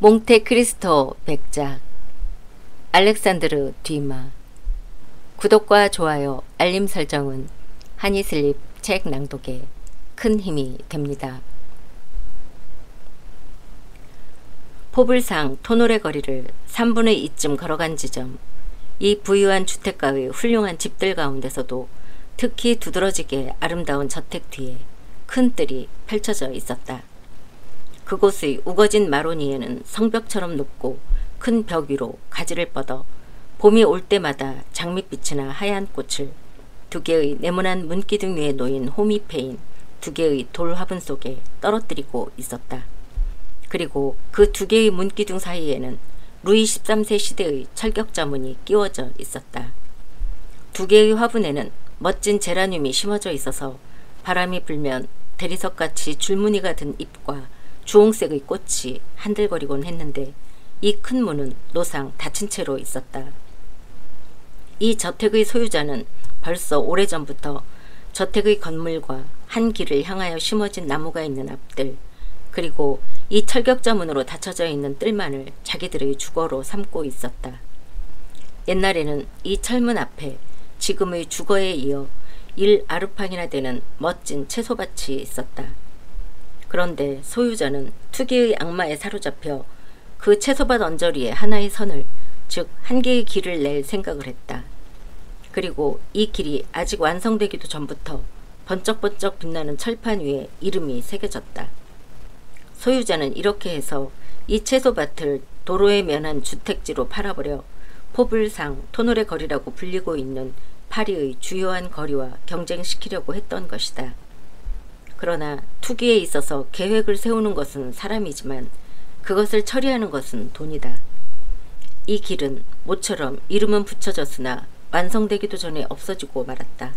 몽테크리스토 백작 알렉산드르 듀마. 구독과 좋아요, 알림 설정은 하니슬립 책 낭독에 큰 힘이 됩니다. 포블상 토노레 거리를 3분의 2쯤 걸어간 지점, 이 부유한 주택가의 훌륭한 집들 가운데서도 특히 두드러지게 아름다운 저택 뒤에 큰 뜰이 펼쳐져 있었다. 그곳의 우거진 마로니에는 성벽처럼 높고 큰 벽 위로 가지를 뻗어 봄이 올 때마다 장밋빛이나 하얀 꽃을 두 개의 네모난 문기둥 위에 놓인 홈이 패인 두 개의 돌 화분 속에 떨어뜨리고 있었다. 그리고 그 두 개의 문기둥 사이에는 루이 13세 시대의 철격자문이 끼워져 있었다. 두 개의 화분에는 멋진 제라늄이 심어져 있어서 바람이 불면 대리석같이 줄무늬가 든 잎과 주홍색의 꽃이 한들거리곤 했는데 이 큰 문은 노상 닫힌 채로 있었다. 이 저택의 소유자는 벌써 오래전부터 저택의 건물과 한 길을 향하여 심어진 나무가 있는 앞들, 그리고 이 철격자 문으로 닫혀져 있는 뜰만을 자기들의 주거로 삼고 있었다. 옛날에는 이 철문 앞에 지금의 주거에 이어 1아르팡이나 되는 멋진 채소밭이 있었다. 그런데 소유자는 투기의 악마에 사로잡혀 그 채소밭 언저리에 하나의 선을, 즉 한 개의 길을 낼 생각을 했다. 그리고 이 길이 아직 완성되기도 전부터 번쩍번쩍 빛나는 철판 위에 이름이 새겨졌다. 소유자는 이렇게 해서 이 채소밭을 도로에 면한 주택지로 팔아버려 포블상 토노레 거리라고 불리고 있는 파리의 주요한 거리와 경쟁시키려고 했던 것이다. 그러나 투기에 있어서 계획을 세우는 것은 사람이지만 그것을 처리하는 것은 돈이다. 이 길은 모처럼 이름은 붙여졌으나 완성되기도 전에 없어지고 말았다.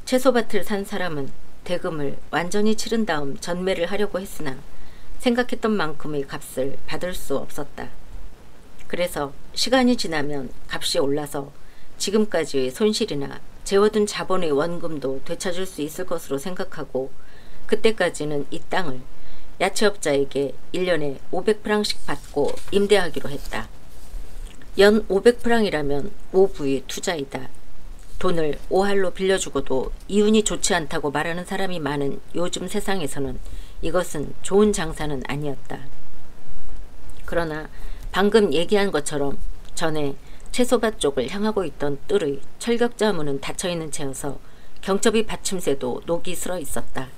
채소밭을 산 사람은 대금을 완전히 치른 다음 전매를 하려고 했으나 생각했던 만큼의 값을 받을 수 없었다. 그래서 시간이 지나면 값이 올라서 지금까지의 손실이나 재워둔 자본의 원금도 되찾을 수 있을 것으로 생각하고 그때까지는 이 땅을 야채업자에게 1년에 500프랑씩 받고 임대하기로 했다. 연 500프랑이라면 5부의 투자이다. 돈을 5할로 빌려주고도 이윤이 좋지 않다고 말하는 사람이 많은 요즘 세상에서는 이것은 좋은 장사는 아니었다. 그러나 방금 얘기한 것처럼 전에 채소밭 쪽을 향하고 있던 뜰의 철격자 문은 닫혀있는 채여서 경첩이 받침새도 녹이 슬어 있었다.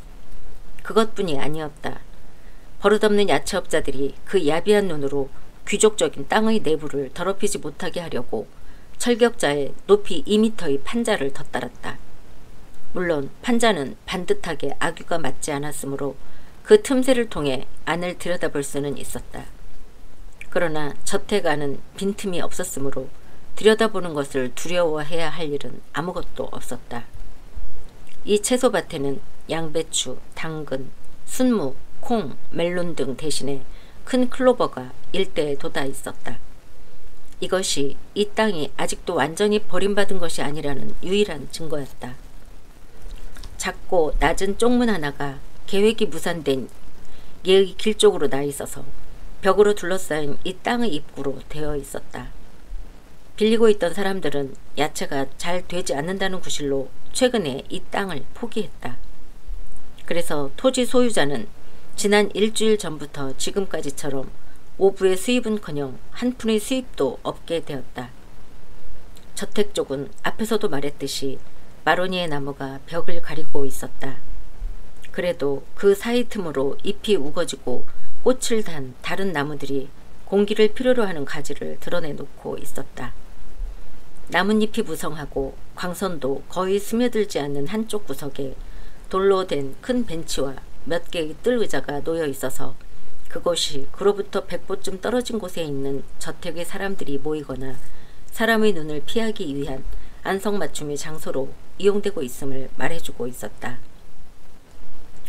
그것뿐이 아니었다. 버릇없는 야채업자들이 그 야비한 눈으로 귀족적인 땅의 내부를 더럽히지 못하게 하려고 철격자에 높이 2미터의 판자를 덧달았다. 물론 판자는 반듯하게 악유가 맞지 않았으므로 그 틈새를 통해 안을 들여다볼 수는 있었다. 그러나 저택 안은 빈틈이 없었으므로 들여다보는 것을 두려워해야 할 일은 아무것도 없었다. 이 채소밭에는 양배추, 당근, 순무, 콩, 멜론 등 대신에 큰 클로버가 일대에 돋아 있었다. 이것이 이 땅이 아직도 완전히 버림받은 것이 아니라는 유일한 증거였다. 작고 낮은 쪽문 하나가 계획이 무산된 예의 길 쪽으로 나 있어서 벽으로 둘러싸인 이 땅의 입구로 되어 있었다. 빌리고 있던 사람들은 야채가 잘 되지 않는다는 구실로 최근에 이 땅을 포기했다. 그래서 토지 소유자는 지난 일주일 전부터 지금까지처럼 오부의 수입은커녕 한 푼의 수입도 없게 되었다. 저택 쪽은 앞에서도 말했듯이 마로니에 나무가 벽을 가리고 있었다. 그래도 그 사이 틈으로 잎이 우거지고 꽃을 단 다른 나무들이 공기를 필요로 하는 가지를 드러내놓고 있었다. 나뭇잎이 무성하고 광선도 거의 스며들지 않는 한쪽 구석에 돌로 된 큰 벤치와 몇 개의 뜰 의자가 놓여 있어서 그곳이 그로부터 100보쯤 떨어진 곳에 있는 저택의 사람들이 모이거나 사람의 눈을 피하기 위한 안성맞춤의 장소로 이용되고 있음을 말해주고 있었다.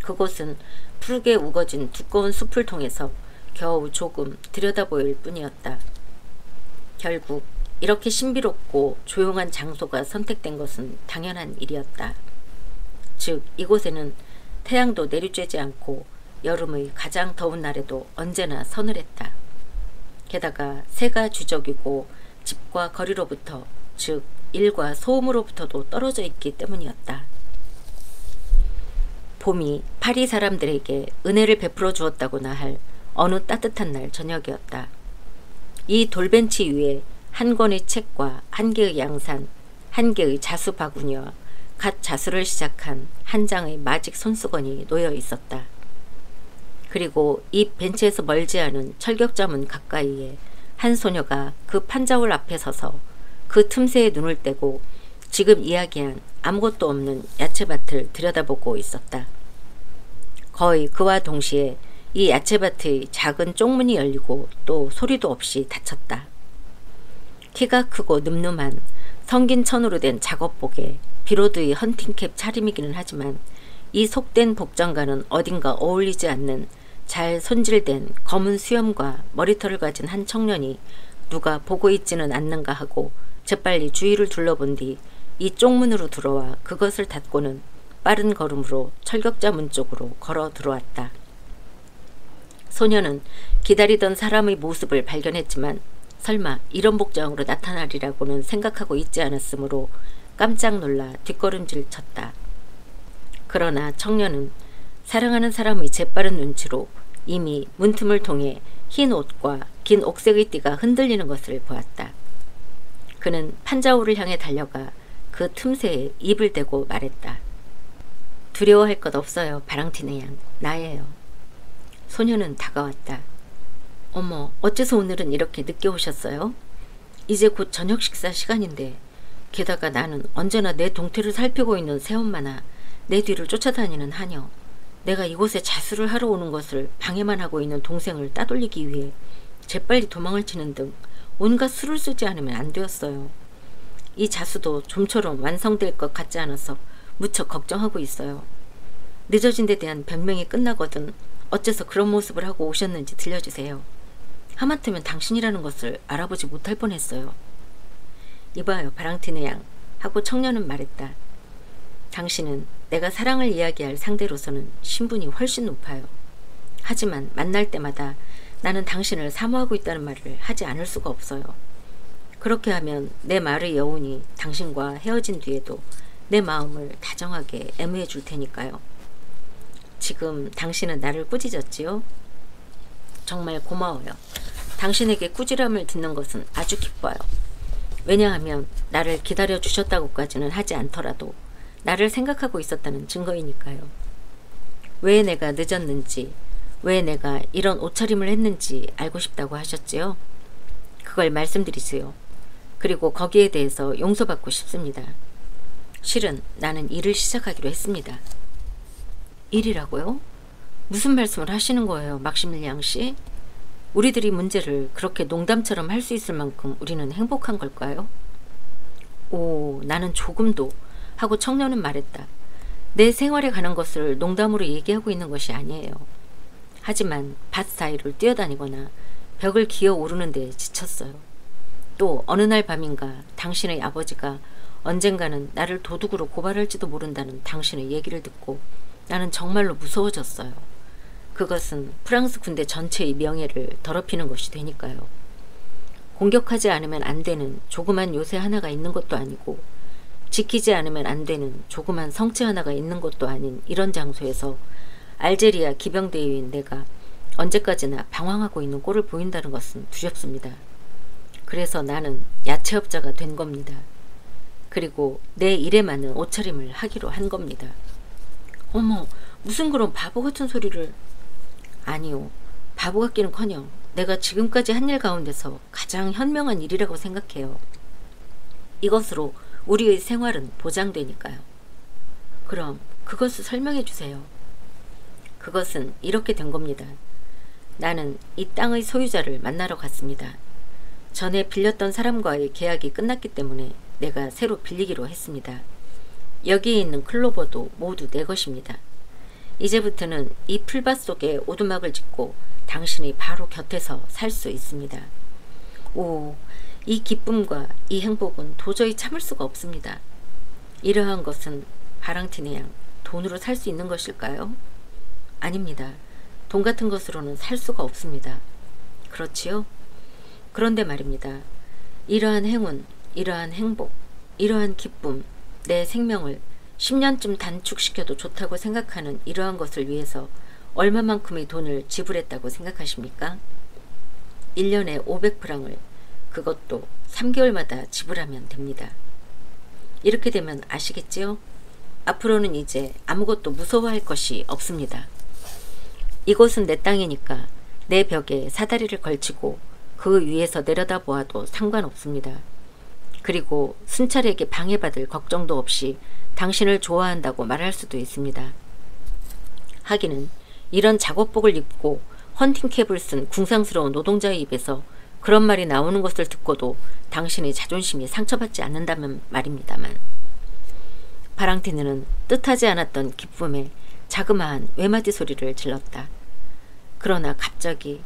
그곳은 푸르게 우거진 두꺼운 숲을 통해서 겨우 조금 들여다보일 뿐이었다. 결국 이렇게 신비롭고 조용한 장소가 선택된 것은 당연한 일이었다. 즉 이곳에는 태양도 내리쬐지 않고 여름의 가장 더운 날에도 언제나 서늘했다. 게다가 새가 주적이고 집과 거리로부터, 즉 일과 소음으로부터도 떨어져 있기 때문이었다. 봄이 파리 사람들에게 은혜를 베풀어 주었다고나 할 어느 따뜻한 날 저녁이었다. 이 돌벤치 위에 한 권의 책과 한 개의 양산, 한 개의 자수 바구니와 갓 자수를 시작한 한 장의 마직 손수건이 놓여 있었다. 그리고 이 벤치에서 멀지 않은 철격자문 가까이에 한 소녀가 그 판자울 앞에 서서 그 틈새에 눈을 떼고 지금 이야기한 아무것도 없는 야채밭을 들여다보고 있었다. 거의 그와 동시에 이 야채밭의 작은 쪽문이 열리고 또 소리도 없이 닫혔다. 키가 크고 늠름한 성긴 천으로 된 작업복에 비로드의 헌팅캡 차림이기는 하지만 이 속된 복장과는 어딘가 어울리지 않는 잘 손질된 검은 수염과 머리털을 가진 한 청년이 누가 보고 있지는 않는가 하고 재빨리 주위를 둘러본 뒤 이 쪽문으로 들어와 그것을 닫고는 빠른 걸음으로 철격자 문 쪽으로 걸어 들어왔다. 소녀는 기다리던 사람의 모습을 발견했지만 설마 이런 복장으로 나타나리라고는 생각하고 있지 않았으므로 깜짝 놀라 뒷걸음질 쳤다. 그러나 청년은 사랑하는 사람의 재빠른 눈치로 이미 문틈을 통해 흰 옷과 긴 옥색의 띠가 흔들리는 것을 보았다. 그는 판자울을 향해 달려가 그 틈새에 입을 대고 말했다. 두려워할 것 없어요, 바랑티네 양. 나예요. 소녀는 다가왔다. 어머, 어째서 오늘은 이렇게 늦게 오셨어요? 이제 곧 저녁 식사 시간인데 게다가 나는 언제나 내 동태를 살피고 있는 새엄마나 내 뒤를 쫓아다니는 하녀, 내가 이곳에 자수를 하러 오는 것을 방해만 하고 있는 동생을 따돌리기 위해 재빨리 도망을 치는 등 온갖 수를 쓰지 않으면 안 되었어요. 이 자수도 좀처럼 완성될 것 같지 않아서 무척 걱정하고 있어요. 늦어진 데 대한 변명이 끝나거든 어째서 그런 모습을 하고 오셨는지 들려주세요. 하마터면 당신이라는 것을 알아보지 못할 뻔했어요. 이봐요, 바랑티네 양 하고 청년은 말했다. 당신은 내가 사랑을 이야기할 상대로서는 신분이 훨씬 높아요. 하지만 만날 때마다 나는 당신을 사모하고 있다는 말을 하지 않을 수가 없어요. 그렇게 하면 내 말의 여운이 당신과 헤어진 뒤에도 내 마음을 다정하게 애무해 줄 테니까요. 지금 당신은 나를 꾸짖었지요? 정말 고마워요. 당신에게 꾸지람을 듣는 것은 아주 기뻐요. 왜냐하면 나를 기다려 주셨다고까지는 하지 않더라도 나를 생각하고 있었다는 증거이니까요. 왜 내가 늦었는지, 왜 내가 이런 옷차림을 했는지 알고 싶다고 하셨지요? 그걸 말씀드리세요. 그리고 거기에 대해서 용서받고 싶습니다. 실은 나는 일을 시작하기로 했습니다. 일이라고요? 무슨 말씀을 하시는 거예요, 막시밀리앙 씨? 우리들이 문제를 그렇게 농담처럼 할 수 있을 만큼 우리는 행복한 걸까요? 오, 나는 조금도 하고 청년은 말했다. 내 생활에 관한 것을 농담으로 얘기하고 있는 것이 아니에요. 하지만 밭 사이를 뛰어다니거나 벽을 기어 오르는 데 지쳤어요. 또 어느 날 밤인가 당신의 아버지가 언젠가는 나를 도둑으로 고발할지도 모른다는 당신의 얘기를 듣고 나는 정말로 무서워졌어요. 그것은 프랑스 군대 전체의 명예를 더럽히는 것이 되니까요. 공격하지 않으면 안 되는 조그만 요새 하나가 있는 것도 아니고 지키지 않으면 안 되는 조그만 성체 하나가 있는 것도 아닌 이런 장소에서 알제리아 기병대위인 내가 언제까지나 방황하고 있는 꼴을 보인다는 것은 두렵습니다. 그래서 나는 야채업자가 된 겁니다. 그리고 내 일에 맞는 옷차림을 하기로 한 겁니다. 어머, 무슨 그런 바보 같은 소리를... 아니요, 바보 같기는커녕 내가 지금까지 한 일 가운데서 가장 현명한 일이라고 생각해요. 이것으로 우리의 생활은 보장되니까요. 그럼 그것을 설명해 주세요. 그것은 이렇게 된 겁니다. 나는 이 땅의 소유자를 만나러 갔습니다. 전에 빌렸던 사람과의 계약이 끝났기 때문에 내가 새로 빌리기로 했습니다. 여기에 있는 클로버도 모두 내 것입니다. 이제부터는 이 풀밭 속에 오두막을 짓고 당신이 바로 곁에서 살 수 있습니다. 오, 이 기쁨과 이 행복은 도저히 참을 수가 없습니다. 이러한 것은 바랑티네 양, 돈으로 살 수 있는 것일까요? 아닙니다. 돈 같은 것으로는 살 수가 없습니다. 그렇지요? 그런데 말입니다. 이러한 행운, 이러한 행복, 이러한 기쁨, 내 생명을 10년쯤 단축시켜도 좋다고 생각하는 이러한 것을 위해서 얼마만큼의 돈을 지불했다고 생각하십니까? 1년에 500프랑을, 그것도 3개월마다 지불하면 됩니다. 이렇게 되면 아시겠지요? 앞으로는 이제 아무것도 무서워할 것이 없습니다. 이곳은 내 땅이니까 내 벽에 사다리를 걸치고 그 위에서 내려다보아도 상관없습니다. 그리고 순찰에게 방해받을 걱정도 없이 당신을 좋아한다고 말할 수도 있습니다. 하기는 이런 작업복을 입고 헌팅캡을 쓴 궁상스러운 노동자의 입에서 그런 말이 나오는 것을 듣고도 당신의 자존심이 상처받지 않는다면 말입니다만. 바랑티느는 뜻하지 않았던 기쁨에 자그마한 외마디 소리를 질렀다. 그러나 갑자기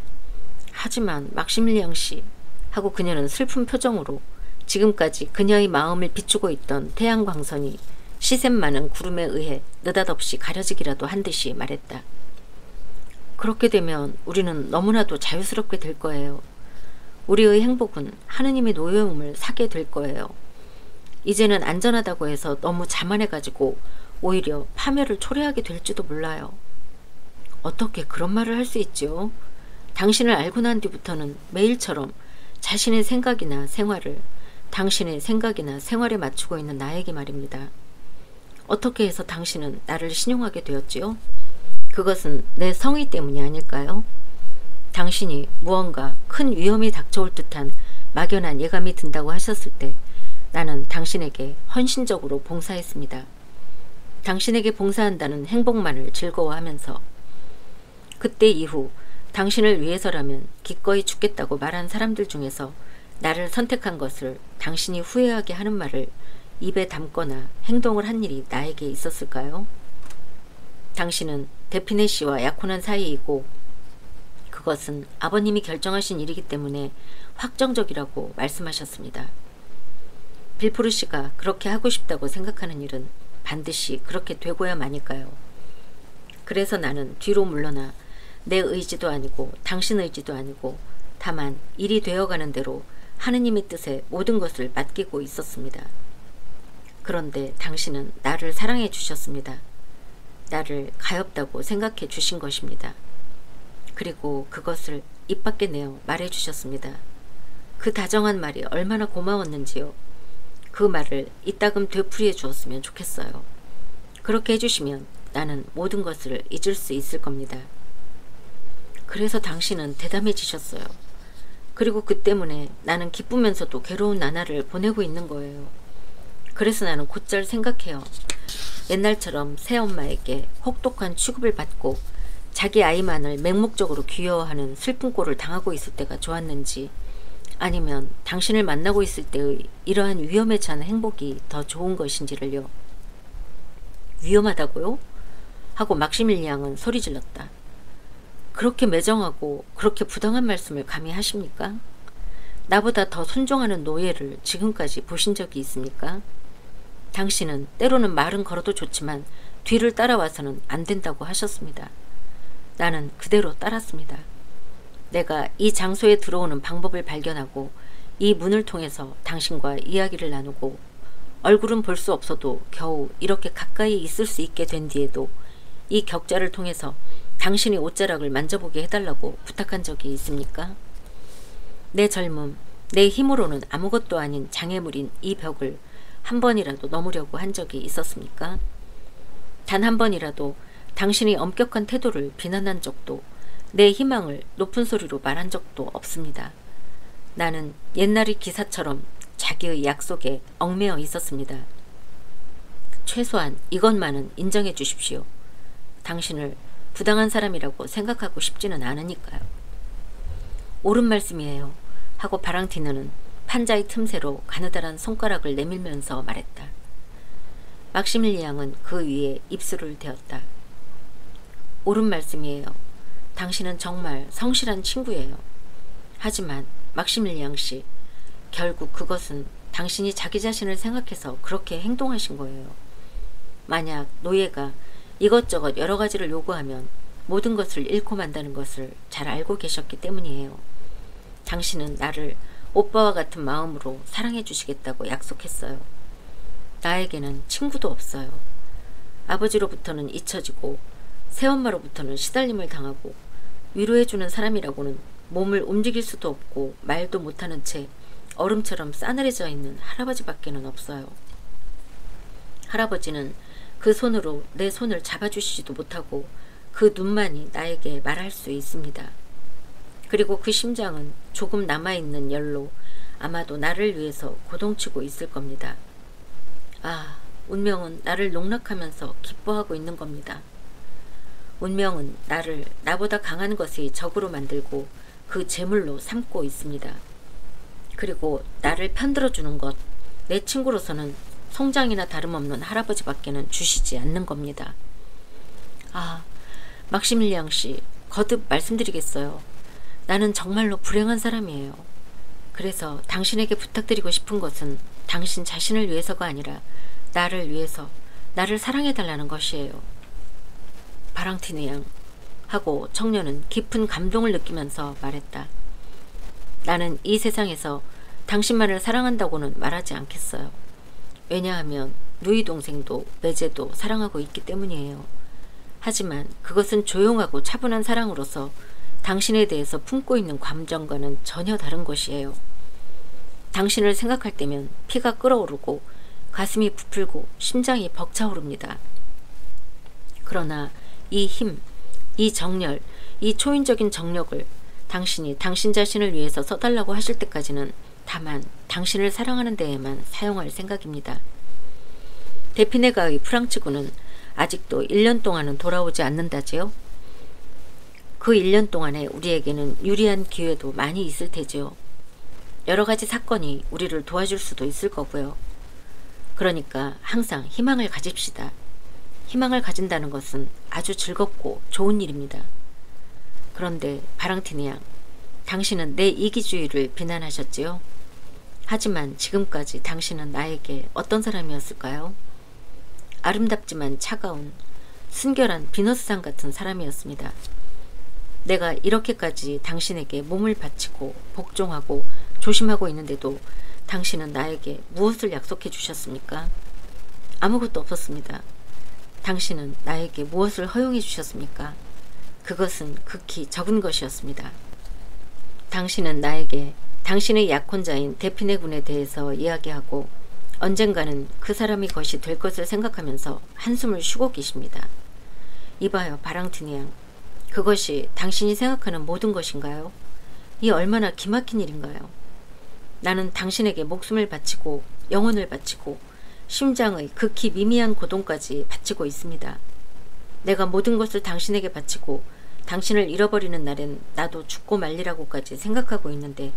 하지만 막시밀리앙 씨 하고 그녀는 슬픈 표정으로 지금까지 그녀의 마음을 비추고 있던 태양광선이 시샘 많은 구름에 의해 느닷없이 가려지기라도 한 듯이 말했다. 그렇게 되면 우리는 너무나도 자유스럽게 될 거예요. 우리의 행복은 하느님의 노여움을 사게 될 거예요. 이제는 안전하다고 해서 너무 자만해가지고 오히려 파멸을 초래하게 될지도 몰라요. 어떻게 그런 말을 할 수 있지요? 당신을 알고 난 뒤부터는 매일처럼 자신의 생각이나 생활을 당신의 생각이나 생활에 맞추고 있는 나에게 말입니다. 어떻게 해서 당신은 나를 신용하게 되었지요? 그것은 내 성의 때문이 아닐까요? 당신이 무언가 큰 위험이 닥쳐올 듯한 막연한 예감이 든다고 하셨을 때 나는 당신에게 헌신적으로 봉사했습니다. 당신에게 봉사한다는 행복만을 즐거워하면서 그때 이후 당신을 위해서라면 기꺼이 죽겠다고 말한 사람들 중에서 나를 선택한 것을 당신이 후회하게 하는 말을 입에 담거나 행동을 한 일이 나에게 있었을까요? 당신은 데피네 씨와 약혼한 사이이고 그것은 아버님이 결정하신 일이기 때문에 확정적이라고 말씀하셨습니다. 빌포르 씨가 그렇게 하고 싶다고 생각하는 일은 반드시 그렇게 되고야 마니까요. 그래서 나는 뒤로 물러나 내 의지도 아니고 당신 의지도 아니고 다만 일이 되어가는 대로 하느님의 뜻에 모든 것을 맡기고 있었습니다. 그런데 당신은 나를 사랑해 주셨습니다. 나를 가엾다고 생각해 주신 것입니다. 그리고 그것을 입 밖에 내어 말해 주셨습니다. 그 다정한 말이 얼마나 고마웠는지요. 그 말을 이따금 되풀이해 주었으면 좋겠어요. 그렇게 해주시면 나는 모든 것을 잊을 수 있을 겁니다. 그래서 당신은 대담해지셨어요. 그리고 그 때문에 나는 기쁘면서도 괴로운 나날을 보내고 있는 거예요. 그래서 나는 곧잘 생각해요. 옛날처럼 새엄마에게 혹독한 취급을 받고 자기 아이만을 맹목적으로 귀여워하는 슬픈 꼴을 당하고 있을 때가 좋았는지 아니면 당신을 만나고 있을 때의 이러한 위험에 찬 행복이 더 좋은 것인지를요. 위험하다고요? 하고 막시밀리앙은 소리질렀다. 그렇게 매정하고 그렇게 부당한 말씀을 감히 하십니까? 나보다 더 순종하는 노예를 지금까지 보신 적이 있습니까? 당신은 때로는 말은 걸어도 좋지만 뒤를 따라와서는 안 된다고 하셨습니다. 나는 그대로 따랐습니다. 내가 이 장소에 들어오는 방법을 발견하고 이 문을 통해서 당신과 이야기를 나누고 얼굴은 볼 수 없어도 겨우 이렇게 가까이 있을 수 있게 된 뒤에도 이 격자를 통해서 당신의 옷자락을 만져보게 해달라고 부탁한 적이 있습니까? 내 젊음, 내 힘으로는 아무것도 아닌 장애물인 이 벽을 한 번이라도 넘으려고 한 적이 있었습니까? 단 한 번이라도 당신의 엄격한 태도를 비난한 적도 내 희망을 높은 소리로 말한 적도 없습니다. 나는 옛날의 기사처럼 자기의 약속에 얽매여 있었습니다. 최소한 이것만은 인정해 주십시오. 당신을 부당한 사람이라고 생각하고 싶지는 않으니까요. 옳은 말씀이에요. 하고 바랑티느는 판자의 틈새로 가느다란 손가락을 내밀면서 말했다. 막시밀리앙은 그 위에 입술을 대었다. 옳은 말씀이에요. 당신은 정말 성실한 친구예요. 하지만 막시밀리앙 씨, 결국 그것은 당신이 자기 자신을 생각해서 그렇게 행동하신 거예요. 만약 노예가 이것저것 여러 가지를 요구하면 모든 것을 잃고 만다는 것을 잘 알고 계셨기 때문이에요. 당신은 나를 오빠와 같은 마음으로 사랑해 주시겠다고 약속했어요. 나에게는 친구도 없어요. 아버지로부터는 잊혀지고 새엄마로부터는 시달림을 당하고 위로해주는 사람이라고는 몸을 움직일 수도 없고 말도 못하는 채 얼음처럼 싸늘해져 있는 할아버지밖에는 없어요. 할아버지는 그 손으로 내 손을 잡아주시지도 못하고 그 눈만이 나에게 말할 수 있습니다. 그리고 그 심장은 조금 남아있는 열로 아마도 나를 위해서 고동치고 있을 겁니다. 아, 운명은 나를 농락하면서 기뻐하고 있는 겁니다. 운명은 나를 나보다 강한 것의 적으로 만들고 그 제물로 삼고 있습니다. 그리고 나를 편들어주는 것, 내 친구로서는 성장이나 다름없는 할아버지밖에는 주시지 않는 겁니다. 아, 막시밀리앙 씨, 거듭 말씀드리겠어요. 나는 정말로 불행한 사람이에요. 그래서 당신에게 부탁드리고 싶은 것은 당신 자신을 위해서가 아니라 나를 위해서, 나를 사랑해달라는 것이에요. 바랑티느 양, 하고 청년은 깊은 감동을 느끼면서 말했다. 나는 이 세상에서 당신만을 사랑한다고는 말하지 않겠어요. 왜냐하면 누이 동생도 매제도 사랑하고 있기 때문이에요. 하지만 그것은 조용하고 차분한 사랑으로서 당신에 대해서 품고 있는 감정과는 전혀 다른 것이에요. 당신을 생각할 때면 피가 끓어오르고 가슴이 부풀고 심장이 벅차오릅니다. 그러나 이 힘, 이 정열, 이 초인적인 정력을 당신이 당신 자신을 위해서 써달라고 하실 때까지는 다만 당신을 사랑하는 데에만 사용할 생각입니다. 데피네가의 프랑치군은 아직도 1년 동안은 돌아오지 않는다지요? 그 1년 동안에 우리에게는 유리한 기회도 많이 있을 테지요. 여러 가지 사건이 우리를 도와줄 수도 있을 거고요. 그러니까 항상 희망을 가집시다. 희망을 가진다는 것은 아주 즐겁고 좋은 일입니다. 그런데 바랑티느 양, 당신은 내 이기주의를 비난하셨지요? 하지만 지금까지 당신은 나에게 어떤 사람이었을까요? 아름답지만 차가운, 순결한 비너스산 같은 사람이었습니다. 내가 이렇게까지 당신에게 몸을 바치고 복종하고 조심하고 있는데도 당신은 나에게 무엇을 약속해 주셨습니까? 아무것도 없었습니다. 당신은 나에게 무엇을 허용해 주셨습니까? 그것은 극히 적은 것이었습니다. 당신은 나에게 당신의 약혼자인 데피네군에 대해서 이야기하고 언젠가는 그 사람이 것이 될 것을 생각하면서 한숨을 쉬고 계십니다. 이봐요, 바랑티느 양. 그것이 당신이 생각하는 모든 것인가요? 이 얼마나 기막힌 일인가요? 나는 당신에게 목숨을 바치고 영혼을 바치고 심장의 극히 미미한 고동까지 바치고 있습니다. 내가 모든 것을 당신에게 바치고 당신을 잃어버리는 날엔 나도 죽고 말리라고까지 생각하고 있는데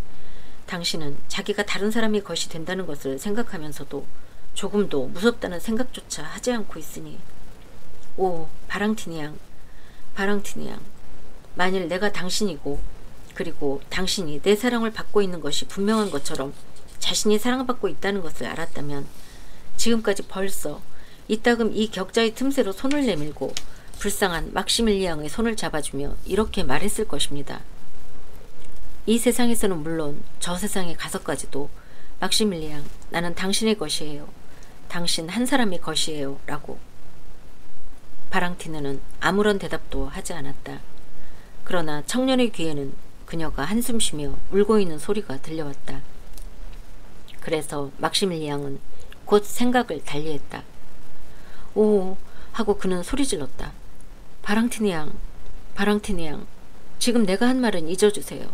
당신은 자기가 다른 사람의 것이 된다는 것을 생각하면서도 조금도 무섭다는 생각조차 하지 않고 있으니 오, 바랑티느 양, 바랑티느 양, 만일 내가 당신이고 그리고 당신이 내 사랑을 받고 있는 것이 분명한 것처럼 자신이 사랑받고 있다는 것을 알았다면 지금까지 벌써 이따금 이 격자의 틈새로 손을 내밀고 불쌍한 막시밀리앙의 손을 잡아주며 이렇게 말했을 것입니다. 이 세상에서는 물론 저 세상에 가서까지도 막시밀리앙, 나는 당신의 것이에요. 당신 한 사람의 것이에요. 라고. 바랑티느는 아무런 대답도 하지 않았다. 그러나 청년의 귀에는 그녀가 한숨 쉬며 울고 있는 소리가 들려왔다. 그래서 막시밀리앙은 곧 생각을 달리했다. 오, 하고 그는 소리질렀다. 바랑티느 양, 바랑티느 양, 지금 내가 한 말은 잊어주세요.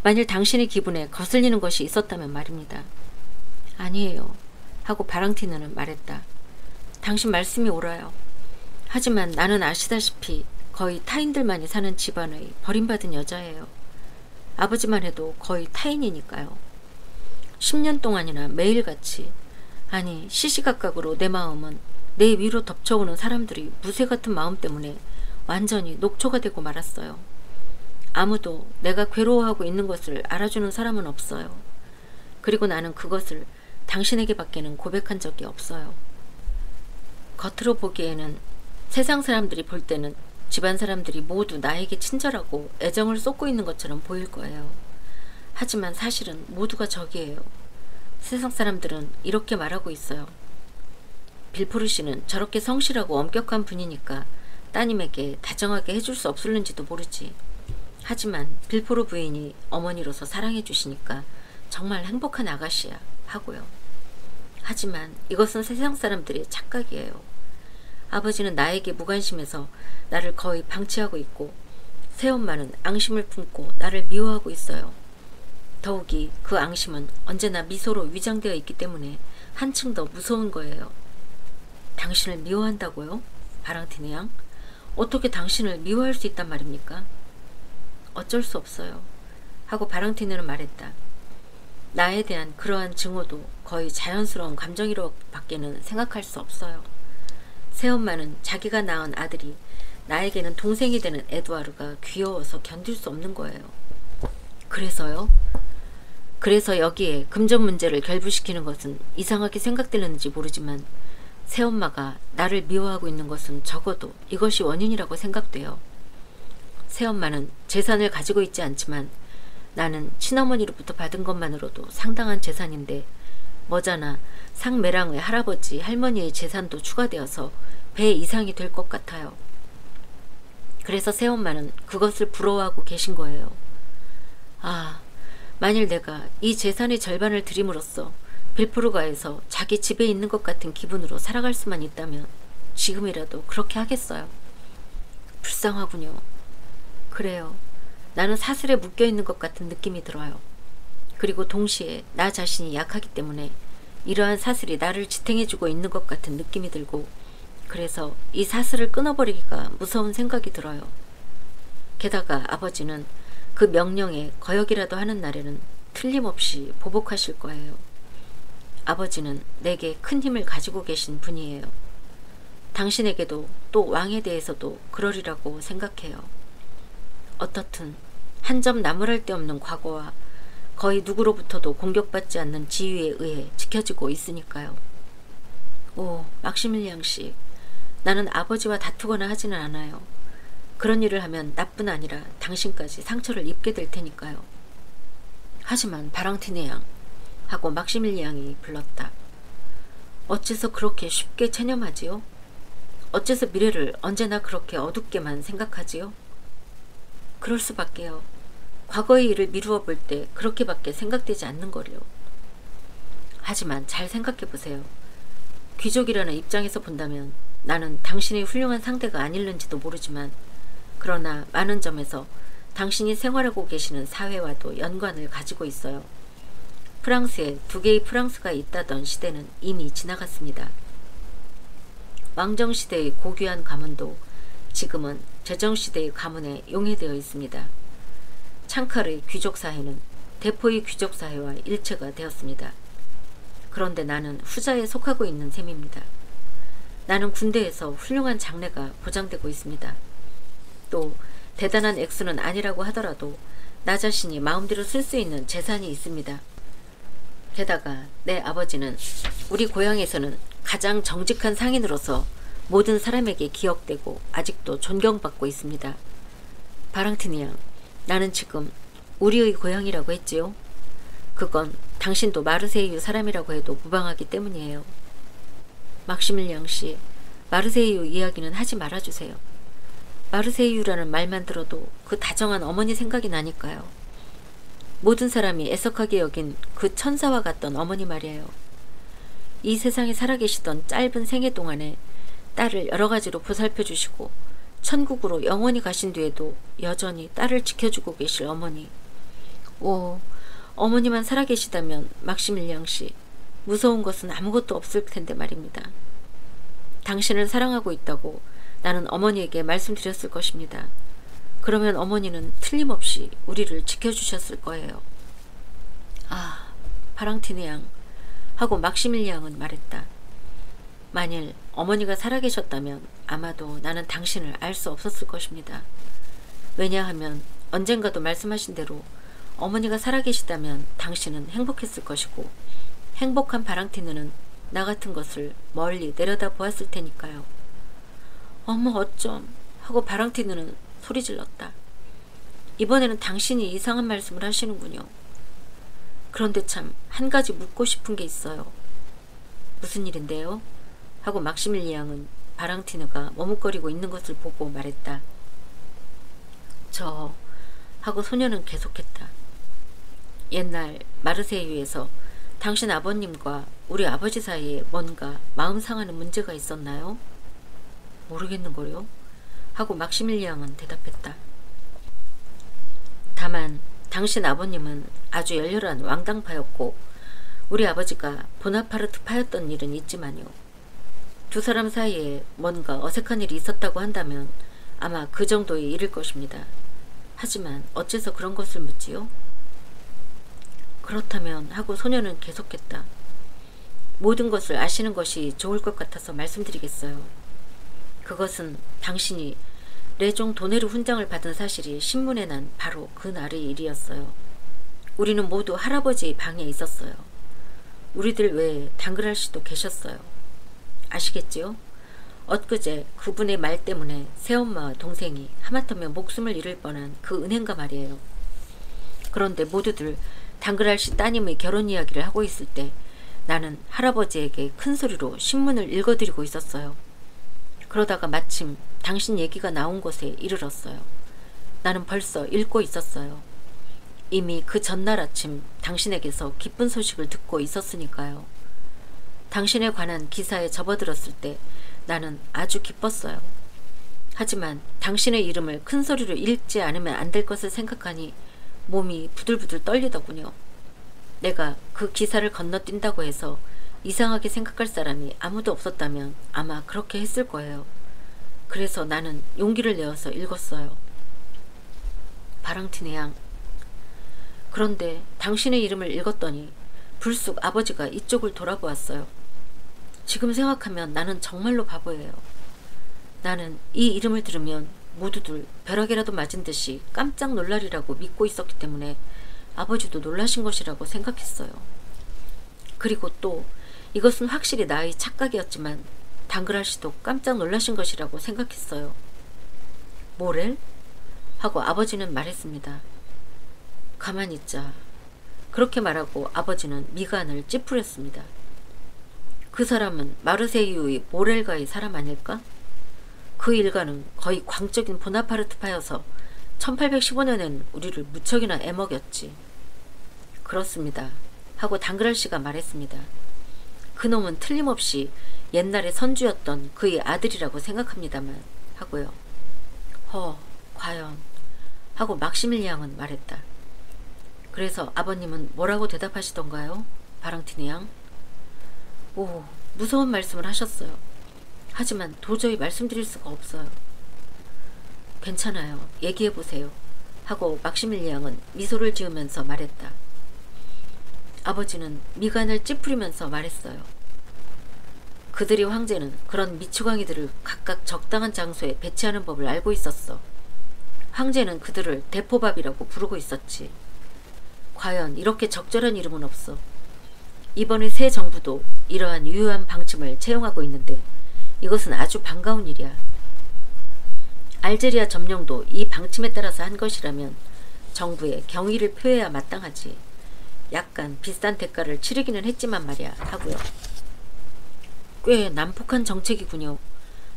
만일 당신의 기분에 거슬리는 것이 있었다면 말입니다. 아니에요, 하고 바랑티느는 말했다. 당신 말씀이 옳아요. 하지만 나는 아시다시피 거의 타인들만이 사는 집안의 버림받은 여자예요. 아버지만 해도 거의 타인이니까요. 10년 동안이나 매일같이, 아니 시시각각으로 내 마음은 내 위로 덮쳐오는 사람들이 무쇠 같은 마음 때문에 완전히 녹초가 되고 말았어요. 아무도 내가 괴로워하고 있는 것을 알아주는 사람은 없어요. 그리고 나는 그것을 당신에게 밖에는 고백한 적이 없어요. 겉으로 보기에는 세상 사람들이 볼 때는 집안 사람들이 모두 나에게 친절하고 애정을 쏟고 있는 것처럼 보일 거예요. 하지만 사실은 모두가 적이에요. 세상 사람들은 이렇게 말하고 있어요. 빌포르 씨는 저렇게 성실하고 엄격한 분이니까 따님에게 다정하게 해줄 수 없을는지도 모르지. 하지만 빌포르 부인이 어머니로서 사랑해 주시니까 정말 행복한 아가씨야 하고요. 하지만 이것은 세상 사람들의 착각이에요. 아버지는 나에게 무관심해서 나를 거의 방치하고 있고 새엄마는 앙심을 품고 나를 미워하고 있어요. 더욱이 그 앙심은 언제나 미소로 위장되어 있기 때문에 한층 더 무서운 거예요. 당신을 미워한다고요? 바랑티네 양? 어떻게 당신을 미워할 수 있단 말입니까? 어쩔 수 없어요. 하고 바랑티네는 말했다. 나에 대한 그러한 증오도 거의 자연스러운 감정이라고 밖에는 생각할 수 없어요. 새엄마는 자기가 낳은 아들이 나에게는 동생이 되는 에두아르가 귀여워서 견딜 수 없는 거예요. 그래서요? 그래서 여기에 금전 문제를 결부시키는 것은 이상하게 생각되는지 모르지만 새엄마가 나를 미워하고 있는 것은 적어도 이것이 원인이라고 생각돼요. 새엄마는 재산을 가지고 있지 않지만 나는 친어머니로부터 받은 것만으로도 상당한 재산인데 머자나 상메랑의 할아버지 할머니의 재산도 추가되어서 배 이상이 될 것 같아요. 그래서 새엄마는 그것을 부러워하고 계신 거예요. 아, 만일 내가 이 재산의 절반을 드림으로써 빌포르가에서 자기 집에 있는 것 같은 기분으로 살아갈 수만 있다면 지금이라도 그렇게 하겠어요. 불쌍하군요. 그래요. 나는 사슬에 묶여있는 것 같은 느낌이 들어요. 그리고 동시에 나 자신이 약하기 때문에 이러한 사슬이 나를 지탱해주고 있는 것 같은 느낌이 들고 그래서 이 사슬을 끊어버리기가 무서운 생각이 들어요. 게다가 아버지는 그 명령에 거역이라도 하는 날에는 틀림없이 보복하실 거예요. 아버지는 내게 큰 힘을 가지고 계신 분이에요. 당신에게도 또 왕에 대해서도 그러리라고 생각해요. 어떻든 한 점 나무랄 데 없는 과거와 거의 누구로부터도 공격받지 않는 지위에 의해 지켜지고 있으니까요. 오, 막시밀리앙 씨, 나는 아버지와 다투거나 하지는 않아요. 그런 일을 하면 나뿐 아니라 당신까지 상처를 입게 될 테니까요. 하지만 바랑티네 양 하고 막시밀리앙이 불렀다. 어째서 그렇게 쉽게 체념하지요? 어째서 미래를 언제나 그렇게 어둡게만 생각하지요? 그럴 수밖에요. 과거의 일을 미루어 볼 때 그렇게밖에 생각되지 않는 거려. 하지만 잘 생각해보세요. 귀족이라는 입장에서 본다면 나는 당신의 훌륭한 상대가 아닐는지도 모르지만 그러나 많은 점에서 당신이 생활하고 계시는 사회와도 연관을 가지고 있어요. 프랑스에 두 개의 프랑스가 있다던 시대는 이미 지나갔습니다. 왕정시대의 고귀한 가문도 지금은 제정시대의 가문에 용해되어 있습니다. 창칼의 귀족사회는 대포의 귀족사회와 일체가 되었습니다. 그런데 나는 후자에 속하고 있는 셈입니다. 나는 군대에서 훌륭한 장래가 보장되고 있습니다. 또 대단한 액수는 아니라고 하더라도 나 자신이 마음대로 쓸 수 있는 재산이 있습니다. 게다가 내 아버지는 우리 고향에서는 가장 정직한 상인으로서 모든 사람에게 기억되고 아직도 존경받고 있습니다. 바랑티네 양, 나는 지금 우리의 고향이라고 했지요? 그건 당신도 마르세유 사람이라고 해도 무방하기 때문이에요. 막시밀리앙 씨, 마르세유 이야기는 하지 말아주세요. 마르세유라는 말만 들어도 그 다정한 어머니 생각이 나니까요. 모든 사람이 애석하게 여긴 그 천사와 같던 어머니 말이에요. 이 세상에 살아계시던 짧은 생애 동안에 딸을 여러 가지로 보살펴 주시고 천국으로 영원히 가신 뒤에도 여전히 딸을 지켜주고 계실 어머니. 오, 어머니만 살아계시다면 막시밀리앙 씨, 무서운 것은 아무것도 없을 텐데 말입니다. 당신을 사랑하고 있다고 나는 어머니에게 말씀드렸을 것입니다. 그러면 어머니는 틀림없이 우리를 지켜주셨을 거예요. 아, 바랑티네 양 하고 막시밀리앙은 말했다. 만일 어머니가 살아계셨다면 아마도 나는 당신을 알 수 없었을 것입니다. 왜냐하면 언젠가도 말씀하신 대로 어머니가 살아계시다면 당신은 행복했을 것이고 행복한 바랑티네는 나 같은 것을 멀리 내려다 보았을 테니까요. 어머 어쩜 하고 바랑티네는 소리 질렀다. 이번에는 당신이 이상한 말씀을 하시는군요. 그런데 참 한 가지 묻고 싶은 게 있어요. 무슨 일인데요? 하고 막시밀리앙은 바랑티느가 머뭇거리고 있는 것을 보고 말했다. 저 하고 소녀는 계속했다. 옛날 마르세유에서 당신 아버님과 우리 아버지 사이에 뭔가 마음 상하는 문제가 있었나요? 모르겠는걸요? 하고 막시밀리앙은 대답했다. 다만 당신 아버님은 아주 열렬한 왕당파였고 우리 아버지가 보나파르트파였던 일은 있지만요. 두 사람 사이에 뭔가 어색한 일이 있었다고 한다면 아마 그 정도의 일일 것입니다. 하지만 어째서 그런 것을 묻지요? 그렇다면 하고 소녀는 계속했다. 모든 것을 아시는 것이 좋을 것 같아서 말씀드리겠어요. 그것은 당신이 레종 도네르 훈장을 받은 사실이 신문에 난 바로 그 날의 일이었어요. 우리는 모두 할아버지의 방에 있었어요. 우리들 외에 당그랄 씨도 계셨어요. 아시겠지요? 엊그제 그분의 말 때문에 새엄마와 동생이 하마터면 목숨을 잃을 뻔한 그 은행가 말이에요. 그런데 모두들 당그랄 씨 따님의 결혼 이야기를 하고 있을 때 나는 할아버지에게 큰 소리로 신문을 읽어드리고 있었어요. 그러다가 마침 당신 얘기가 나온 곳에 이르렀어요. 나는 벌써 읽고 있었어요. 이미 그 전날 아침 당신에게서 기쁜 소식을 듣고 있었으니까요. 당신에 관한 기사에 접어들었을 때 나는 아주 기뻤어요. 하지만 당신의 이름을 큰 소리로 읽지 않으면 안 될 것을 생각하니 몸이 부들부들 떨리더군요. 내가 그 기사를 건너뛴다고 해서 이상하게 생각할 사람이 아무도 없었다면 아마 그렇게 했을 거예요. 그래서 나는 용기를 내어서 읽었어요. 바랑티네 양. 그런데 당신의 이름을 읽었더니 불쑥 아버지가 이쪽을 돌아보았어요. 지금 생각하면 나는 정말로 바보예요. 나는 이 이름을 들으면 모두들 벼락이라도 맞은 듯이 깜짝 놀라리라고 믿고 있었기 때문에 아버지도 놀라신 것이라고 생각했어요. 그리고 또 이것은 확실히 나의 착각이었지만 당그랄 씨도 깜짝 놀라신 것이라고 생각했어요. 모렐? 하고 아버지는 말했습니다. 가만히 있자. 그렇게 말하고 아버지는 미간을 찌푸렸습니다. 그 사람은 마르세유의 모렐가의 사람 아닐까? 그 일가는 거의 광적인 보나파르트파여서 1815년엔 우리를 무척이나 애먹였지. 그렇습니다. 하고 당그랄 씨가 말했습니다. 그놈은 틀림없이 옛날에 선주였던 그의 아들이라고 생각합니다만 하고요. 과연 하고 막시밀리앙은 말했다. 그래서 아버님은 뭐라고 대답하시던가요? 바랑티네 양. 오, 무서운 말씀을 하셨어요. 하지만 도저히 말씀드릴 수가 없어요. 괜찮아요. 얘기해보세요. 하고 막시밀리앙은 미소를 지으면서 말했다. 아버지는 미간을 찌푸리면서 말했어요. 그들의 황제는 그런 미추광이들을 각각 적당한 장소에 배치하는 법을 알고 있었어. 황제는 그들을 대포밥이라고 부르고 있었지. 과연 이렇게 적절한 이름은 없어. 이번에 새 정부도 이러한 유효한 방침을 채용하고 있는데 이것은 아주 반가운 일이야. 알제리아 점령도 이 방침에 따라서 한 것이라면 정부에 경의를 표해야 마땅하지. 약간 비싼 대가를 치르기는 했지만 말이야 하고요. 꽤 난폭한 정책이군요.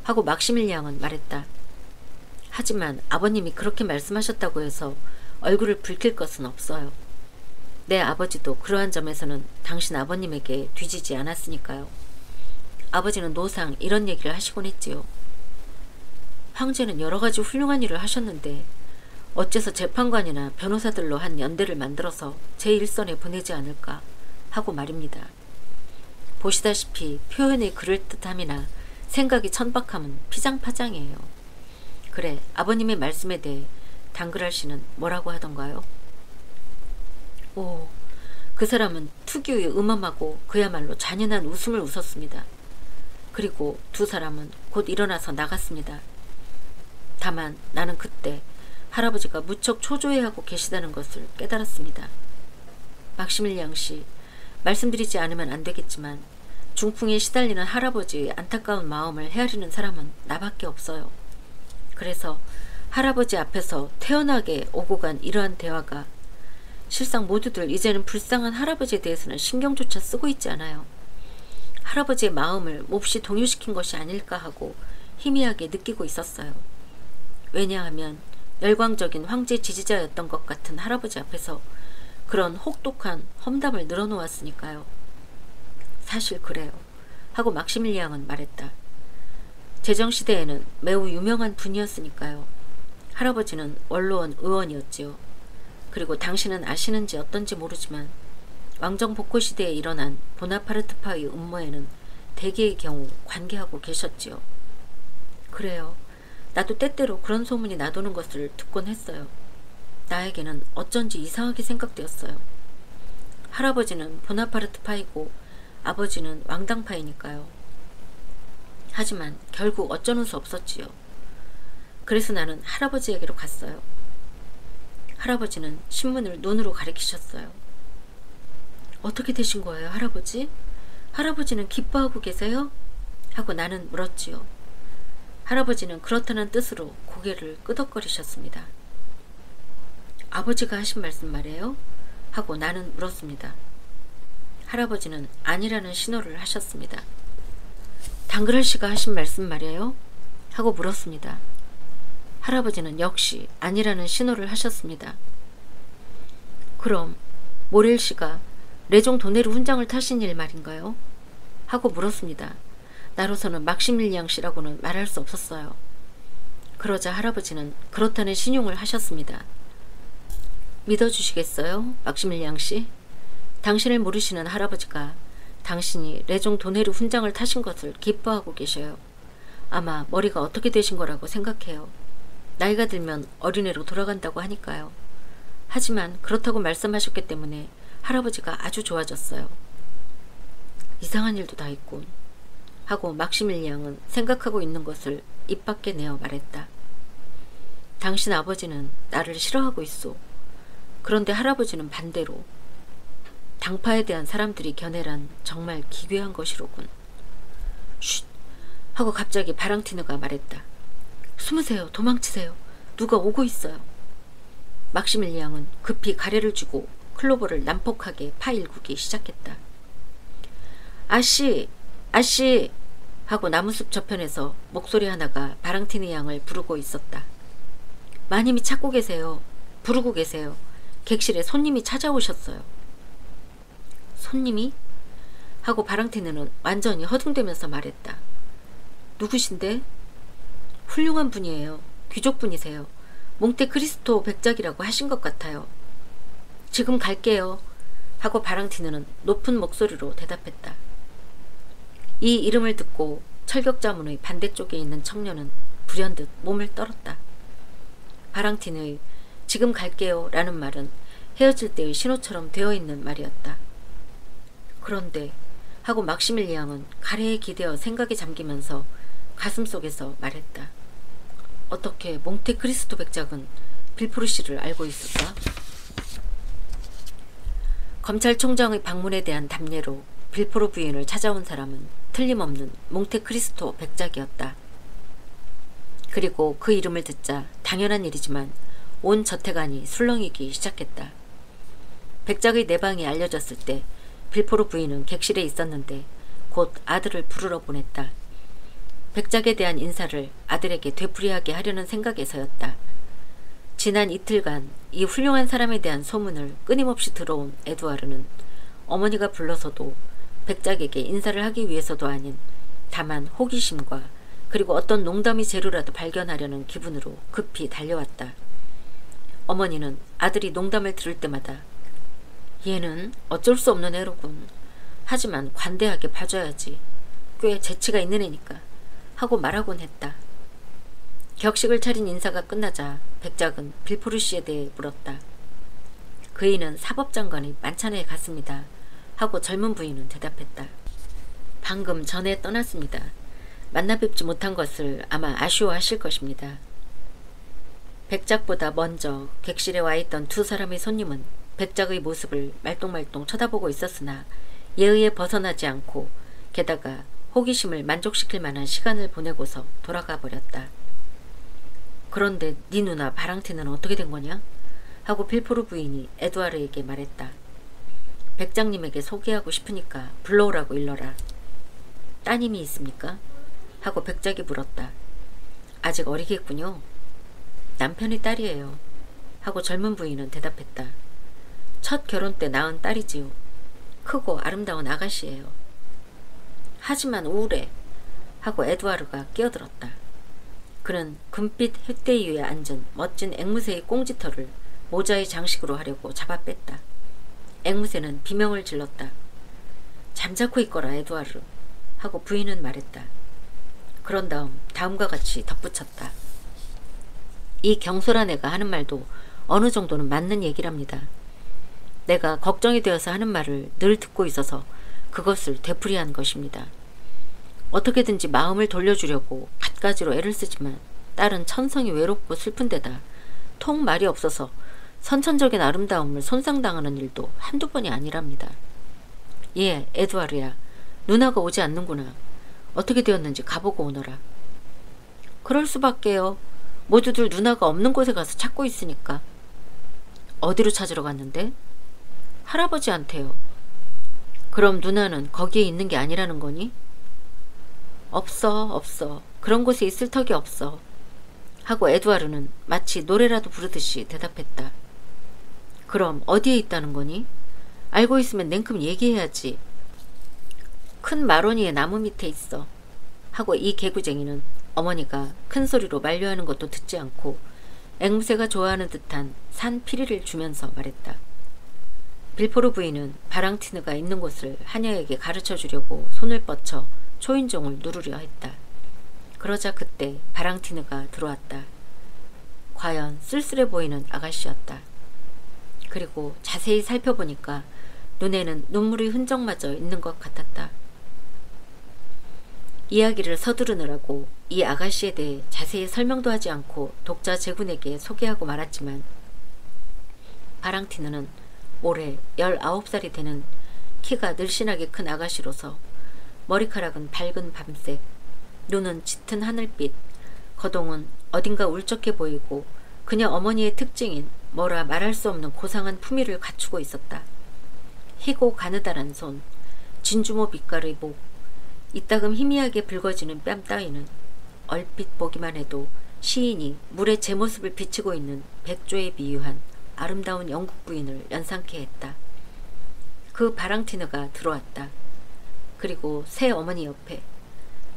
하고 막시밀리앙은 말했다. 하지만 아버님이 그렇게 말씀하셨다고 해서 얼굴을 붉힐 것은 없어요. 내 아버지도 그러한 점에서는 당신 아버님에게 뒤지지 않았으니까요. 아버지는 노상 이런 얘기를 하시곤 했지요. 황제는 여러 가지 훌륭한 일을 하셨는데 어째서 재판관이나 변호사들로 한 연대를 만들어서 제1선에 보내지 않을까 하고 말입니다. 보시다시피 표현의 그럴듯함이나 생각이 천박함은 피장파장이에요. 그래, 아버님의 말씀에 대해 당그랄 씨는 뭐라고 하던가요? 오, 그 사람은 특유의 음험하고 그야말로 잔인한 웃음을 웃었습니다. 그리고 두 사람은 곧 일어나서 나갔습니다. 다만 나는 그때 할아버지가 무척 초조해하고 계시다는 것을 깨달았습니다. 막시밀리앙 씨, 말씀드리지 않으면 안 되겠지만 중풍에 시달리는 할아버지의 안타까운 마음을 헤아리는 사람은 나밖에 없어요. 그래서 할아버지 앞에서 태연하게 오고 간 이러한 대화가 실상 모두들 이제는 불쌍한 할아버지에 대해서는 신경조차 쓰고 있지 않아요. 할아버지의 마음을 몹시 동요시킨 것이 아닐까 하고 희미하게 느끼고 있었어요. 왜냐하면 열광적인 황제 지지자였던 것 같은 할아버지 앞에서 그런 혹독한 험담을 늘어놓았으니까요. 사실 그래요. 하고 막시밀리앙은 말했다. 제정시대에는 매우 유명한 분이었으니까요. 할아버지는 원로원 의원이었지요. 그리고 당신은 아시는지 어떤지 모르지만 왕정 복고 시대에 일어난 보나파르트파의 음모에는 대개의 경우 관계하고 계셨지요. 그래요. 나도 때때로 그런 소문이 나도는 것을 듣곤 했어요. 나에게는 어쩐지 이상하게 생각되었어요. 할아버지는 보나파르트파이고 아버지는 왕당파이니까요. 하지만 결국 어쩌는 수 없었지요. 그래서 나는 할아버지에게로 갔어요. 할아버지는 신문을 눈으로 가리키셨어요. 어떻게 되신 거예요, 할아버지? 할아버지는 기뻐하고 계세요? 하고 나는 물었지요. 할아버지는 그렇다는 뜻으로 고개를 끄덕거리셨습니다. 아버지가 하신 말씀 말이에요? 하고 나는 물었습니다. 할아버지는 아니라는 신호를 하셨습니다. 당그랄 씨가 하신 말씀 말이에요? 하고 물었습니다. 할아버지는 역시 아니라는 신호를 하셨습니다. 그럼 모렐 씨가 레종 도네르 훈장을 타신 일 말인가요? 하고 물었습니다. 나로서는 막시밀리앙 씨라고는 말할 수 없었어요. 그러자 할아버지는 그렇다는 신용을 하셨습니다. 믿어주시겠어요, 막시밀리앙 씨? 당신을 모르시는 할아버지가 당신이 레종 도네르 훈장을 타신 것을 기뻐하고 계셔요. 아마 머리가 어떻게 되신 거라고 생각해요. 나이가 들면 어린애로 돌아간다고 하니까요. 하지만 그렇다고 말씀하셨기 때문에 할아버지가 아주 좋아졌어요. 이상한 일도 다 있군. 하고 막시밀리앙은 생각하고 있는 것을 입 밖에 내어 말했다. 당신 아버지는 나를 싫어하고 있소. 그런데 할아버지는 반대로. 당파에 대한 사람들이 견해란 정말 기괴한 것이로군. 쉿! 하고 갑자기 바랑티느가 말했다. 숨으세요. 도망치세요. 누가 오고 있어요. 막시밀리앙은 급히 가래를 쥐고 클로버를 난폭하게 파일구기 시작했다. 아씨! 아씨! 하고 나무숲 저편에서 목소리 하나가 바랑티느 양을 부르고 있었다. 마님이 찾고 계세요. 부르고 계세요. 객실에 손님이 찾아오셨어요. 손님이? 하고 바랑티느는 완전히 허둥대면서 말했다. 누구신데? 훌륭한 분이에요. 귀족분이세요. 몽테크리스토 백작이라고 하신 것 같아요. 지금 갈게요. 하고 바랑티느는 높은 목소리로 대답했다. 이 이름을 듣고 철격자문의 반대쪽에 있는 청년은 불현듯 몸을 떨었다. 바랑티느의 지금 갈게요 라는 말은 헤어질 때의 신호처럼 되어있는 말이었다. 그런데 하고 막시밀리앙은 가래에 기대어 생각에 잠기면서 가슴속에서 말했다. 어떻게 몽테크리스토 백작은 빌포르 씨를 알고 있을까? 검찰총장의 방문에 대한 답례로 빌포르 부인을 찾아온 사람은 틀림없는 몽테크리스토 백작이었다. 그리고 그 이름을 듣자 당연한 일이지만 온 저택안이 술렁이기 시작했다. 백작의 내방이 알려졌을 때 빌포르 부인은 객실에 있었는데 곧 아들을 부르러 보냈다. 백작에 대한 인사를 아들에게 되풀이하게 하려는 생각에서였다. 지난 이틀간 이 훌륭한 사람에 대한 소문을 끊임없이 들어온 에두아르는 어머니가 불러서도 백작에게 인사를 하기 위해서도 아닌 다만 호기심과 그리고 어떤 농담이 재료라도 발견하려는 기분으로 급히 달려왔다. 어머니는 아들이 농담을 들을 때마다 얘는 어쩔 수 없는 애로군. 하지만 관대하게 봐줘야지. 꽤 재치가 있는 애니까. 하고 말하곤 했다. 격식을 차린 인사가 끝나자 백작은 빌포르 씨에 대해 물었다. 그이는 사법장관의 만찬에 갔습니다. 하고 젊은 부인은 대답했다. 방금 전에 떠났습니다. 만나 뵙지 못한 것을 아마 아쉬워하실 것입니다. 백작보다 먼저 객실에 와있던 두 사람의 손님은 백작의 모습을 말똥말똥 쳐다보고 있었으나 예의에 벗어나지 않고 게다가 호기심을 만족시킬 만한 시간을 보내고서 돌아가 버렸다. 그런데 네 누나 바랑티는 어떻게 된 거냐? 하고 빌포르 부인이 에두아르에게 말했다. 백장님에게 소개하고 싶으니까 불러오라고 일러라. 따님이 있습니까? 하고 백작이 물었다. 아직 어리겠군요. 남편의 딸이에요. 하고 젊은 부인은 대답했다. 첫 결혼 때 낳은 딸이지요. 크고 아름다운 아가씨예요. 하지만 우울해. 하고 에두아르가 끼어들었다. 그는 금빛 햇대이 위에 앉은 멋진 앵무새의 꽁지털을 모자의 장식으로 하려고 잡아 뺐다. 앵무새는 비명을 질렀다. 잠자코 있거라 에두아르. 하고 부인은 말했다. 그런 다음 다음과 같이 덧붙였다. 이 경솔한 애가 하는 말도 어느 정도는 맞는 얘기랍니다. 내가 걱정이 되어서 하는 말을 늘 듣고 있어서 그것을 되풀이한 것입니다. 어떻게든지 마음을 돌려주려고 갖가지로 애를 쓰지만 딸은 천성이 외롭고 슬픈 데다 통 말이 없어서 선천적인 아름다움을 손상당하는 일도 한두 번이 아니랍니다. 예, 에두아르야. 누나가 오지 않는구나. 어떻게 되었는지 가보고 오너라. 그럴 수밖에요. 모두들 누나가 없는 곳에 가서 찾고 있으니까. 어디로 찾으러 갔는데? 할아버지한테요. 그럼 누나는 거기에 있는 게 아니라는 거니? 없어. 그런 곳에 있을 턱이 없어. 하고 에두아르는 마치 노래라도 부르듯이 대답했다. 그럼 어디에 있다는 거니? 알고 있으면 냉큼 얘기해야지. 큰 마로니의 나무 밑에 있어. 하고 이 개구쟁이는 어머니가 큰 소리로 만류하는 것도 듣지 않고 앵무새가 좋아하는 듯한 산 피리를 주면서 말했다. 빌포르 부인은 바랑티느가 있는 곳을 하녀에게 가르쳐 주려고 손을 뻗쳐 초인종을 누르려 했다. 그러자 그때 바랑티느가 들어왔다. 과연 쓸쓸해 보이는 아가씨였다. 그리고 자세히 살펴보니까 눈에는 눈물의 흔적마저 있는 것 같았다. 이야기를 서두르느라고 이 아가씨에 대해 자세히 설명도 하지 않고 독자 제군에게 소개하고 말았지만 바랑티느는 올해 19살이 되는 키가 늘씬하게 큰 아가씨로서 머리카락은 밝은 밤색, 눈은 짙은 하늘빛, 거동은 어딘가 울적해 보이고 그녀 어머니의 특징인 뭐라 말할 수 없는 고상한 품위를 갖추고 있었다. 희고 가느다란 손, 진주모 빛깔의 목, 이따금 희미하게 붉어지는 뺨 따위는 얼핏 보기만 해도 시인이 물에 제 모습을 비치고 있는 백조에 비유한 아름다운 영국 부인을 연상케 했다. 그 바랑티느가 들어왔다. 그리고 새 어머니 옆에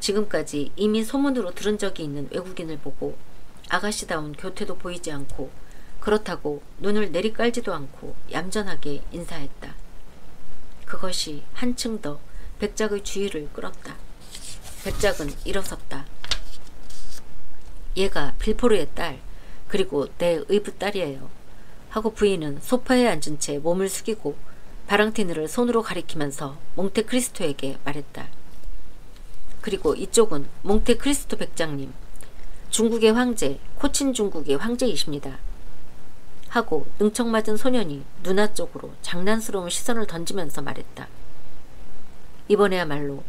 지금까지 이미 소문으로 들은 적이 있는 외국인을 보고 아가씨다운 교태도 보이지 않고 그렇다고 눈을 내리깔지도 않고 얌전하게 인사했다. 그것이 한층 더 백작의 주의를 끌었다. 백작은 일어섰다. 얘가 빌포르의 딸, 그리고 내 의붓 딸이에요. 하고 부인은 소파에 앉은 채 몸을 숙이고 바랑티느를 손으로 가리키면서 몽테크리스토에게 말했다. 그리고 이쪽은 몽테크리스토 백장님, 중국의 황제, 코친 중국의 황제이십니다. 하고 능청맞은 소년이 누나 쪽으로 장난스러운 시선을 던지면서 말했다. 이번에야말로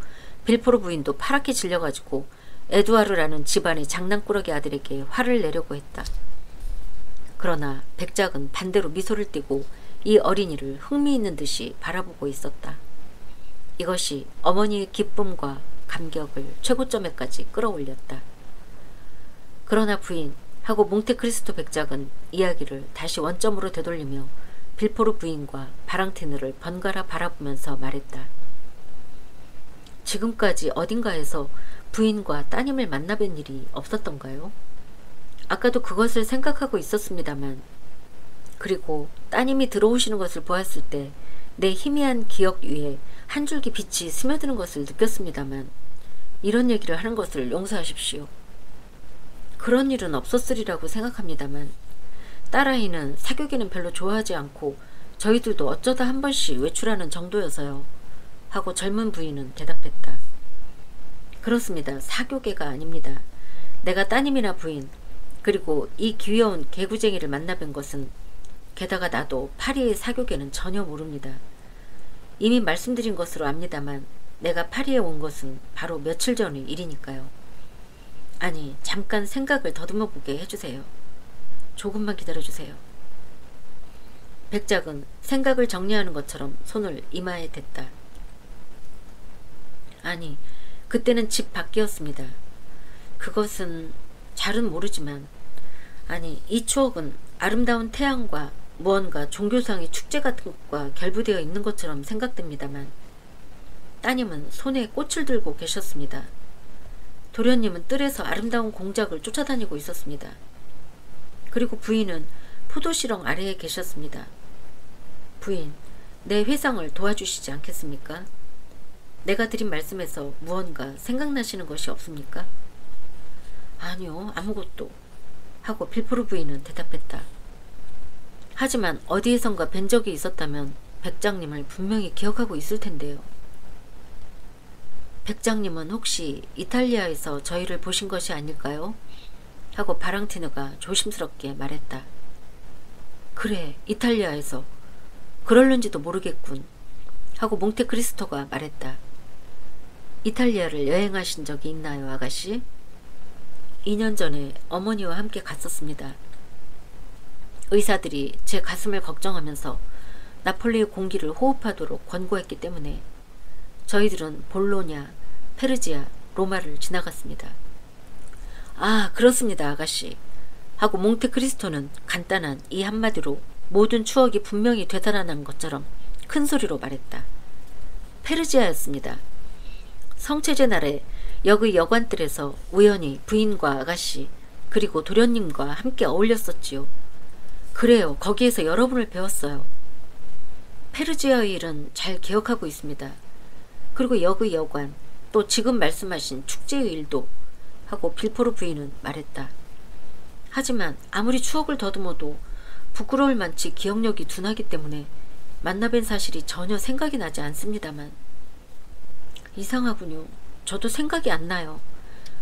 빌포르 부인도 파랗게 질려가지고 에두아르라는 집안의 장난꾸러기 아들에게 화를 내려고 했다. 그러나 백작은 반대로 미소를 띠고 이 어린이를 흥미있는 듯이 바라보고 있었다. 이것이 어머니의 기쁨과 감격을 최고점에까지 끌어올렸다. 그러나 부인, 하고 몽테크리스토 백작은 이야기를 다시 원점으로 되돌리며 빌포르 부인과 바랑티느를 번갈아 바라보면서 말했다. 지금까지 어딘가에서 부인과 따님을 만나뵌 일이 없었던가요? 아까도 그것을 생각하고 있었습니다만, 그리고 따님이 들어오시는 것을 보았을 때 내 희미한 기억 위에 한 줄기 빛이 스며드는 것을 느꼈습니다만, 이런 얘기를 하는 것을 용서하십시오. 그런 일은 없었으리라고 생각합니다만, 딸아이는 사교계는 별로 좋아하지 않고 저희들도 어쩌다 한 번씩 외출하는 정도여서요. 하고 젊은 부인은 대답했다. 그렇습니다. 사교계가 아닙니다. 내가 따님이나 부인, 그리고 이 귀여운 개구쟁이를 만나뵌 것은, 게다가 나도 파리의 사교계는 전혀 모릅니다. 이미 말씀드린 것으로 압니다만 내가 파리에 온 것은 바로 며칠 전의 일이니까요. 아니, 잠깐 생각을 더듬어 보게 해주세요. 조금만 기다려주세요. 백작은 생각을 정리하는 것처럼 손을 이마에 댔다. 아니, 그때는 집 밖이었습니다. 그것은 잘은 모르지만, 아니, 이 추억은 아름다운 태양과 무언가 종교상의 축제 같은 것과 결부되어 있는 것처럼 생각됩니다만, 따님은 손에 꽃을 들고 계셨습니다. 도련님은 뜰에서 아름다운 공작을 쫓아다니고 있었습니다. 그리고 부인은 포도시렁 아래에 계셨습니다. 부인, 내 회상을 도와주시지 않겠습니까? 내가 드린 말씀에서 무언가 생각나시는 것이 없습니까? 아니요, 아무것도. 하고 빌포르 부인은 대답했다. 하지만 어디에선가 뵌 적이 있었다면 백장님을 분명히 기억하고 있을 텐데요. 백장님은 혹시 이탈리아에서 저희를 보신 것이 아닐까요? 하고 바랑티느가 조심스럽게 말했다. 그래, 이탈리아에서. 그럴는지도 모르겠군. 하고 몽테크리스토가 말했다. 이탈리아를 여행하신 적이 있나요, 아가씨? 2년 전에 어머니와 함께 갔었습니다. 의사들이 제 가슴을 걱정하면서 나폴리의 공기를 호흡하도록 권고했기 때문에 저희들은 볼로냐, 페르지아, 로마를 지나갔습니다. 아, 그렇습니다, 아가씨. 하고 몽테크리스토는 간단한 이 한마디로 모든 추억이 분명히 되살아난 것처럼 큰 소리로 말했다. 페르지아였습니다. 성체제 날에 역의 여관뜰에서 우연히 부인과 아가씨 그리고 도련님과 함께 어울렸었지요. 그래요, 거기에서 여러분을 배웠어요. 페르지아의 일은 잘 기억하고 있습니다. 그리고 역의 여관, 또 지금 말씀하신 축제의 일도. 하고 빌포르 부인은 말했다. 하지만 아무리 추억을 더듬어도 부끄러울 만치 기억력이 둔하기 때문에 만나뵌 사실이 전혀 생각이 나지 않습니다만. 이상하군요. 저도 생각이 안 나요.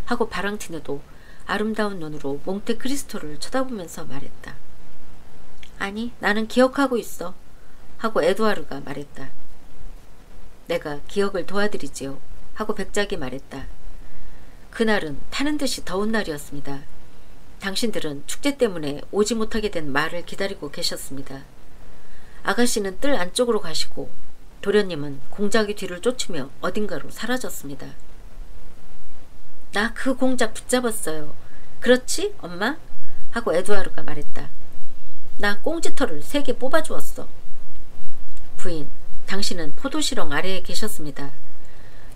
하고 바랑티느도 아름다운 눈으로 몽테크리스토를 쳐다보면서 말했다. 아니, 나는 기억하고 있어. 하고 에두아르가 말했다. 내가 기억을 도와드리지요. 하고 백작이 말했다. 그날은 타는 듯이 더운 날이었습니다. 당신들은 축제 때문에 오지 못하게 된 말을 기다리고 계셨습니다. 아가씨는 뜰 안쪽으로 가시고 도련님은 공작의 뒤를 쫓으며 어딘가로 사라졌습니다. 나 그 공작 붙잡았어요. 그렇지, 엄마? 하고 에두아르가 말했다. 나 꽁지털을 3개 뽑아주었어. 부인, 당신은 포도시렁 아래에 계셨습니다.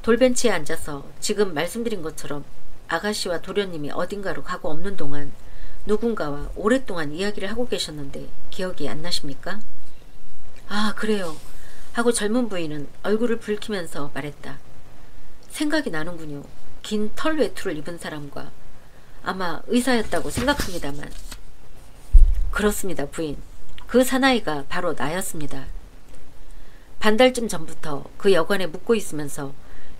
돌벤치에 앉아서 지금 말씀드린 것처럼 아가씨와 도련님이 어딘가로 가고 없는 동안 누군가와 오랫동안 이야기를 하고 계셨는데 기억이 안 나십니까? 아, 그래요. 하고 젊은 부인은 얼굴을 붉히면서 말했다. 생각이 나는군요. 긴 털 외투를 입은 사람과 아마 의사였다고 생각합니다만. 그렇습니다, 부인. 그 사나이가 바로 나였습니다. 반달쯤 전부터 그 여관에 묵고 있으면서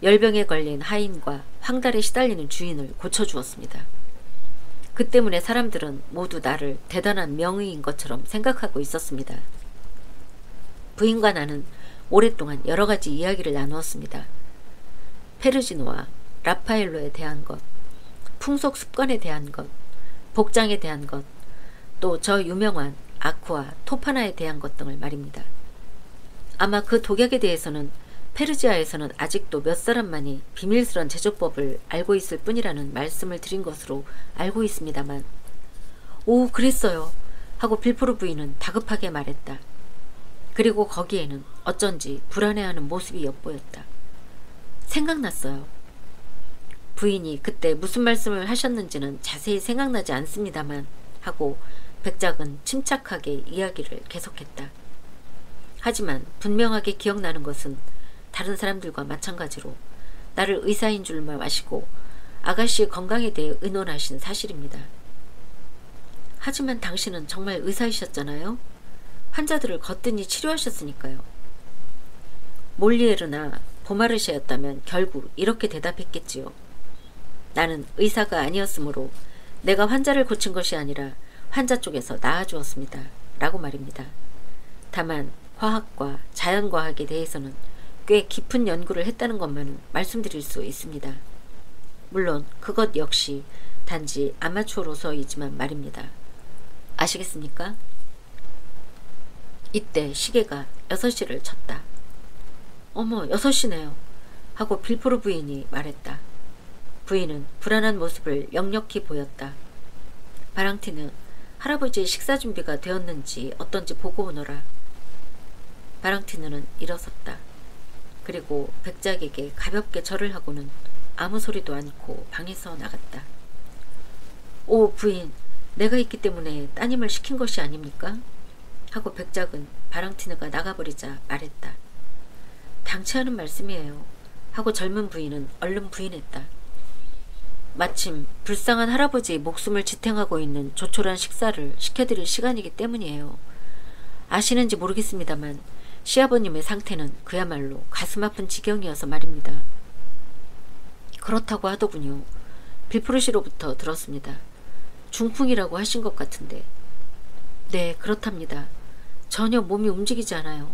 열병에 걸린 하인과 황달에 시달리는 주인을 고쳐주었습니다. 그 때문에 사람들은 모두 나를 대단한 명의인 것처럼 생각하고 있었습니다. 부인과 나는 오랫동안 여러 가지 이야기를 나누었습니다. 페르지노와 라파엘로에 대한 것, 풍속 습관에 대한 것, 복장에 대한 것, 또 저 유명한 아쿠아 토파나에 대한 것 등을 말입니다. 아마 그 독약에 대해서는 페르지아에서는 아직도 몇 사람만이 비밀스런 제조법을 알고 있을 뿐이라는 말씀을 드린 것으로 알고 있습니다만. 오, 그랬어요. 하고 빌포르 부인은 다급하게 말했다. 그리고 거기에는 어쩐지 불안해하는 모습이 엿보였다. 생각났어요. 부인이 그때 무슨 말씀을 하셨는지는 자세히 생각나지 않습니다만 하고 백작은 침착하게 이야기를 계속했다. 하지만 분명하게 기억나는 것은 다른 사람들과 마찬가지로 나를 의사인 줄만 아시고 아가씨의 건강에 대해 의논하신 사실입니다. 하지만 당신은 정말 의사이셨잖아요. 환자들을 거뜬히 치료하셨으니까요. 몰리에르나 보마르시였다면 결국 이렇게 대답했겠지요. 나는 의사가 아니었으므로 내가 환자를 고친 것이 아니라 환자 쪽에서 나아주었습니다. 라고 말입니다. 다만 화학과 자연과학에 대해서는 꽤 깊은 연구를 했다는 것만은 말씀드릴 수 있습니다. 물론 그것 역시 단지 아마추어로서이지만 말입니다. 아시겠습니까? 이때 시계가 6시를 쳤다. 어머, 6시네요. 하고 빌포르 부인이 말했다. 부인은 불안한 모습을 역력히 보였다. 바랑티는 할아버지의 식사 준비가 되었는지 어떤지 보고 오너라. 바랑티느는 일어섰다. 그리고 백작에게 가볍게 절을 하고는 아무 소리도 않고 방에서 나갔다. 오 부인, 내가 있기 때문에 따님을 시킨 것이 아닙니까? 하고 백작은 바랑티느가 나가버리자 말했다. 당치 않은 말씀이에요. 하고 젊은 부인은 얼른 부인했다. 마침 불쌍한 할아버지의 목숨을 지탱하고 있는 조촐한 식사를 시켜드릴 시간이기 때문이에요. 아시는지 모르겠습니다만 시아버님의 상태는 그야말로 가슴 아픈 지경이어서 말입니다. 그렇다고 하더군요. 빌포르 씨로부터 들었습니다. 중풍이라고 하신 것 같은데. 네, 그렇답니다. 전혀 몸이 움직이지 않아요.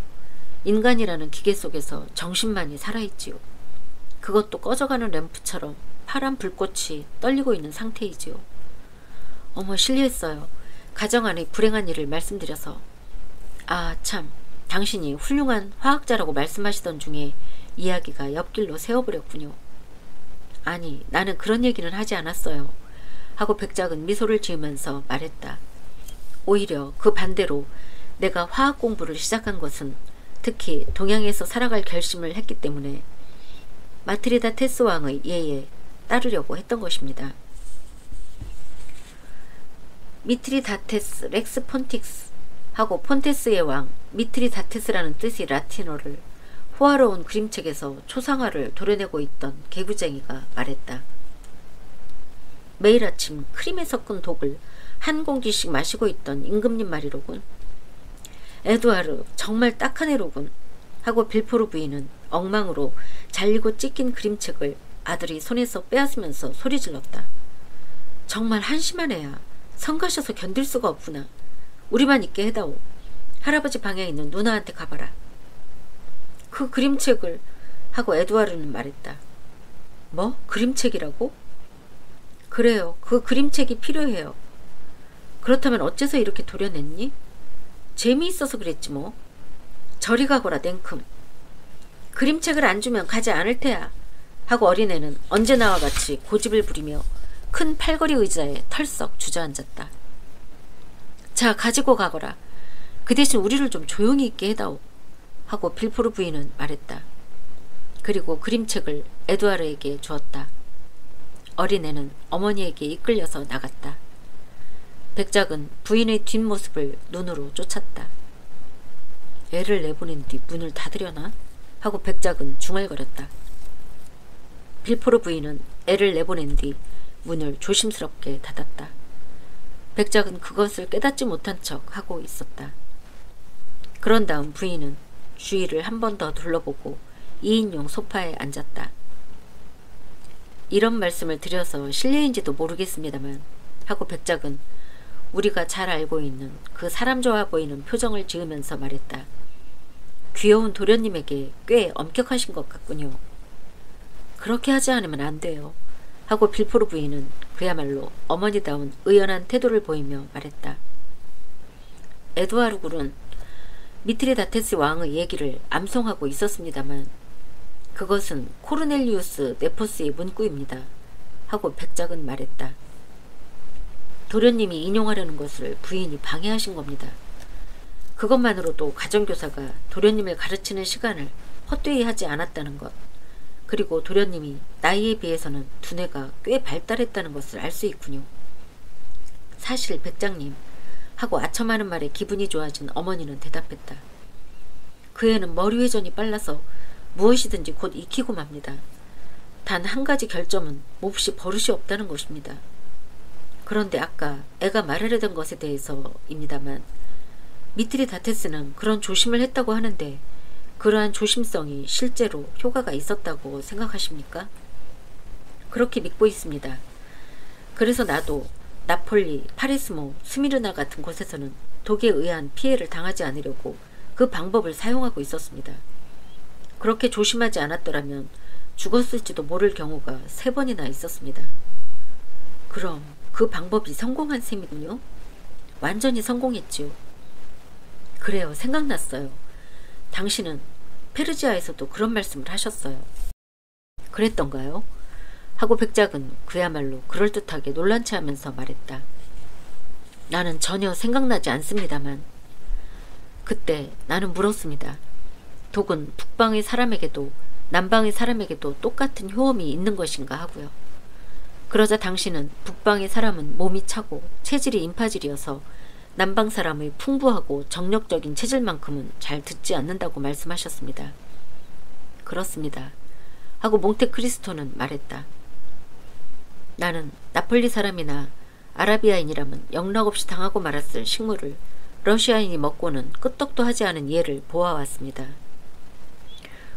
인간이라는 기계 속에서 정신만이 살아있지요. 그것도 꺼져가는 램프처럼 파란 불꽃이 떨리고 있는 상태이지요. 어머, 실례했어요. 가정 안의 불행한 일을 말씀드려서. 아, 참. 당신이 훌륭한 화학자라고 말씀하시던 중에 이야기가 옆길로 세워버렸군요. 아니, 나는 그런 얘기는 하지 않았어요. 하고 백작은 미소를 지으면서 말했다. 오히려 그 반대로 내가 화학 공부를 시작한 것은 특히 동양에서 살아갈 결심을 했기 때문에 마트리다테스 왕의 예에 따르려고 했던 것입니다. 미트리다테스 렉스 폰틱스 하고 폰테스의 왕 미트리다테스라는 뜻의 라틴어를 호화로운 그림책에서 초상화를 도려내고 있던 개구쟁이가 말했다. 매일 아침 크림에 섞은 독을 한 공기씩 마시고 있던 임금님 말이로군. 에두아르, 정말 딱한 애로군. 하고 빌포르 부인은 엉망으로 잘리고 찢긴 그림책을 아들이 손에서 빼앗으면서 소리질렀다. 정말 한심한 애야. 성가셔서 견딜 수가 없구나. 우리만 있게 해다오. 할아버지 방에 있는 누나한테 가봐라. 그 그림책을 하고 에두아르는 말했다. 뭐? 그림책이라고? 그래요. 그 그림책이 필요해요. 그렇다면 어째서 이렇게 도려냈니? 재미있어서 그랬지 뭐. 저리 가거라 냉큼. 그림책을 안 주면 가지 않을 테야. 하고 어린애는 언제나와 같이 고집을 부리며 큰 팔걸이 의자에 털썩 주저앉았다. 자, 가지고 가거라. 그 대신 우리를 좀 조용히 있게 해다오. 하고 빌포르 부인은 말했다. 그리고 그림책을 에두아르에게 주었다. 어린애는 어머니에게 이끌려서 나갔다. 백작은 부인의 뒷모습을 눈으로 쫓았다. 애를 내보낸 뒤 문을 닫으려나? 하고 백작은 중얼거렸다. 빌포르 부인은 애를 내보낸 뒤 문을 조심스럽게 닫았다. 백작은 그것을 깨닫지 못한 척 하고 있었다. 그런 다음 부인은 주위를 한 번 더 둘러보고 2인용 소파에 앉았다. 이런 말씀을 드려서 실례인지도 모르겠습니다만 하고 백작은 우리가 잘 알고 있는 그 사람 좋아 보이는 표정을 지으면서 말했다. 귀여운 도련님에게 꽤 엄격하신 것 같군요. 그렇게 하지 않으면 안 돼요. 하고 빌포르 부인은 그야말로 어머니다운 의연한 태도를 보이며 말했다. 에두아르 굴은 미트리다테스 왕의 얘기를 암송하고 있었습니다만 그것은 코르넬리우스 네포스의 문구입니다. 하고 백작은 말했다. 도련님이 인용하려는 것을 부인이 방해하신 겁니다. 그것만으로도 가정교사가 도련님을 가르치는 시간을 헛되이 하지 않았다는 것, 그리고 도련님이 나이에 비해서는 두뇌가 꽤 발달했다는 것을 알 수 있군요. 사실 백장님, 하고 아첨하는 말에 기분이 좋아진 어머니는 대답했다. 그 애는 머리 회전이 빨라서 무엇이든지 곧 익히고 맙니다. 단 한 가지 결점은 몹시 버릇이 없다는 것입니다. 그런데 아까 애가 말하려던 것에 대해서입니다만 미트리다테스는 그런 조심을 했다고 하는데 그러한 조심성이 실제로 효과가 있었다고 생각하십니까? 그렇게 믿고 있습니다. 그래서 나도 나폴리, 파리스모, 스미르나 같은 곳에서는 독에 의한 피해를 당하지 않으려고 그 방법을 사용하고 있었습니다. 그렇게 조심하지 않았더라면 죽었을지도 모를 경우가 3번이나 있었습니다. 그럼 그 방법이 성공한 셈이군요? 완전히 성공했지요. 그래요. 생각났어요. 당신은 페르지아에서도 그런 말씀을 하셨어요. 그랬던가요? 하고 백작은 그야말로 그럴듯하게 놀란 체하면서 말했다. 나는 전혀 생각나지 않습니다만. 그때 나는 물었습니다. 독은 북방의 사람에게도 남방의 사람에게도 똑같은 효험이 있는 것인가 하고요. 그러자 당신은 북방의 사람은 몸이 차고 체질이 인파질이어서 남방 사람의 풍부하고 정력적인 체질만큼은 잘 듣지 않는다고 말씀하셨습니다. 그렇습니다. 하고 몽테크리스토는 말했다. 나는 나폴리 사람이나 아라비아인이라면 영락없이 당하고 말았을 식물을 러시아인이 먹고는 끄떡도 하지 않은 예를 보아왔습니다.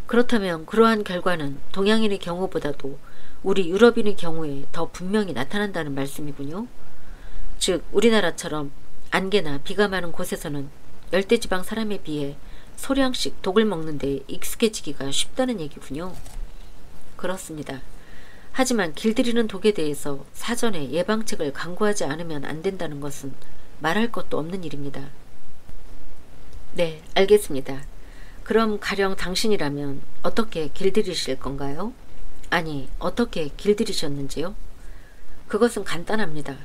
그렇다면 그러한 결과는 동양인의 경우보다도 우리 유럽인의 경우에 더 분명히 나타난다는 말씀이군요. 즉 우리나라처럼 안개나 비가 많은 곳에서는 열대지방 사람에 비해 소량씩 독을 먹는 데 익숙해지기가 쉽다는 얘기군요. 그렇습니다. 하지만 길들이는 독에 대해서 사전에 예방책을 강구하지 않으면 안 된다는 것은 말할 것도 없는 일입니다. 네, 알겠습니다. 그럼 가령 당신이라면 어떻게 길들이실 건가요? 아니, 어떻게 길들이셨는지요? 그것은 간단합니다.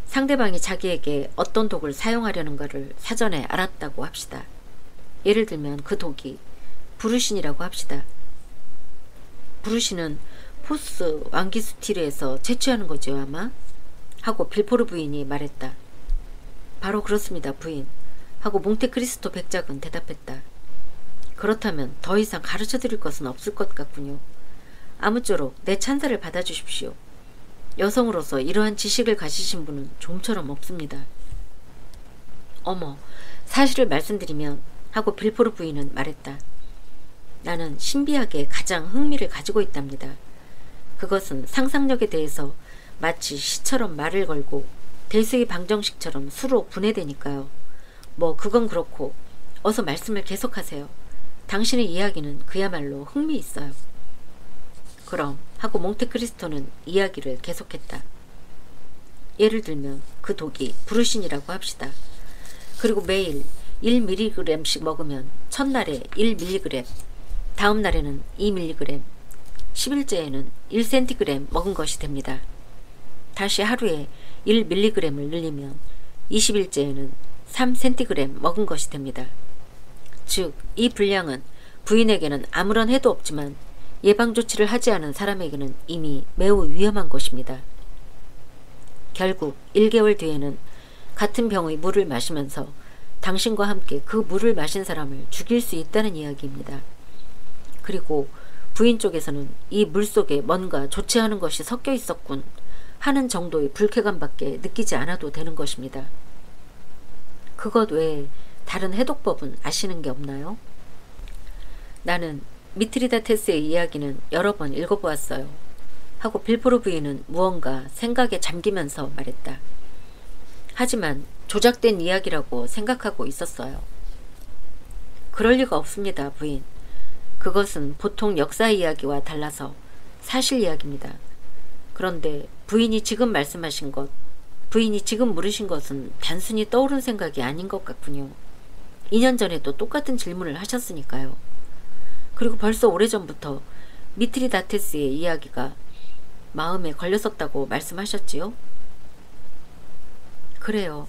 상대방이 자기에게 어떤 독을 사용하려는가를 사전에 알았다고 합시다. 예를 들면 그 독이 부르신이라고 합시다. 부르신은 포스 왕기수티르에서 채취하는 거죠 아마? 하고 빌포르 부인이 말했다. 바로 그렇습니다 부인. 하고 몽테크리스토 백작은 대답했다. 그렇다면 더 이상 가르쳐드릴 것은 없을 것 같군요. 아무쪼록 내 찬사를 받아주십시오. 여성으로서 이러한 지식을 가지신 분은 좀처럼 없습니다. 어머, 사실을 말씀드리면 하고 빌포르 부인은 말했다. 나는 신비하게 가장 흥미를 가지고 있답니다. 그것은 상상력에 대해서 마치 시처럼 말을 걸고 대수의 방정식처럼 수로 분해되니까요. 뭐 그건 그렇고 어서 말씀을 계속하세요. 당신의 이야기는 그야말로 흥미있어요. 그럼 하고 몽테크리스토는 이야기를 계속했다. 예를 들면 그 독이 부르신이라고 합시다. 그리고 매일 1mg씩 먹으면 첫날에 1mg, 다음 날에는 2mg, 10일째에는 1cg 먹은 것이 됩니다. 다시 하루에 1mg을 늘리면 20일째에는 3cg 먹은 것이 됩니다. 즉, 이 분량은 부인에게는 아무런 해도 없지만 예방조치를 하지 않은 사람에게는 이미 매우 위험한 것입니다. 결국 1개월 뒤에는 같은 병의 물을 마시면서 당신과 함께 그 물을 마신 사람을 죽일 수 있다는 이야기입니다. 그리고 부인 쪽에서는 이 물 속에 뭔가 좋지 않은 것이 섞여 있었군 하는 정도의 불쾌감밖에 느끼지 않아도 되는 것입니다. 그것 외에 다른 해독법은 아시는 게 없나요? 나는 미트리다테스의 이야기는 여러 번 읽어보았어요. 하고 빌포르 부인은 무언가 생각에 잠기면서 말했다. 하지만 조작된 이야기라고 생각하고 있었어요. 그럴 리가 없습니다, 부인. 그것은 보통 역사 이야기와 달라서 사실 이야기입니다. 그런데 부인이 지금 말씀하신 것, 부인이 지금 물으신 것은 단순히 떠오른 생각이 아닌 것 같군요. 2년 전에도 똑같은 질문을 하셨으니까요. 그리고 벌써 오래전부터 미트리다테스의 이야기가 마음에 걸렸었다고 말씀하셨지요? 그래요.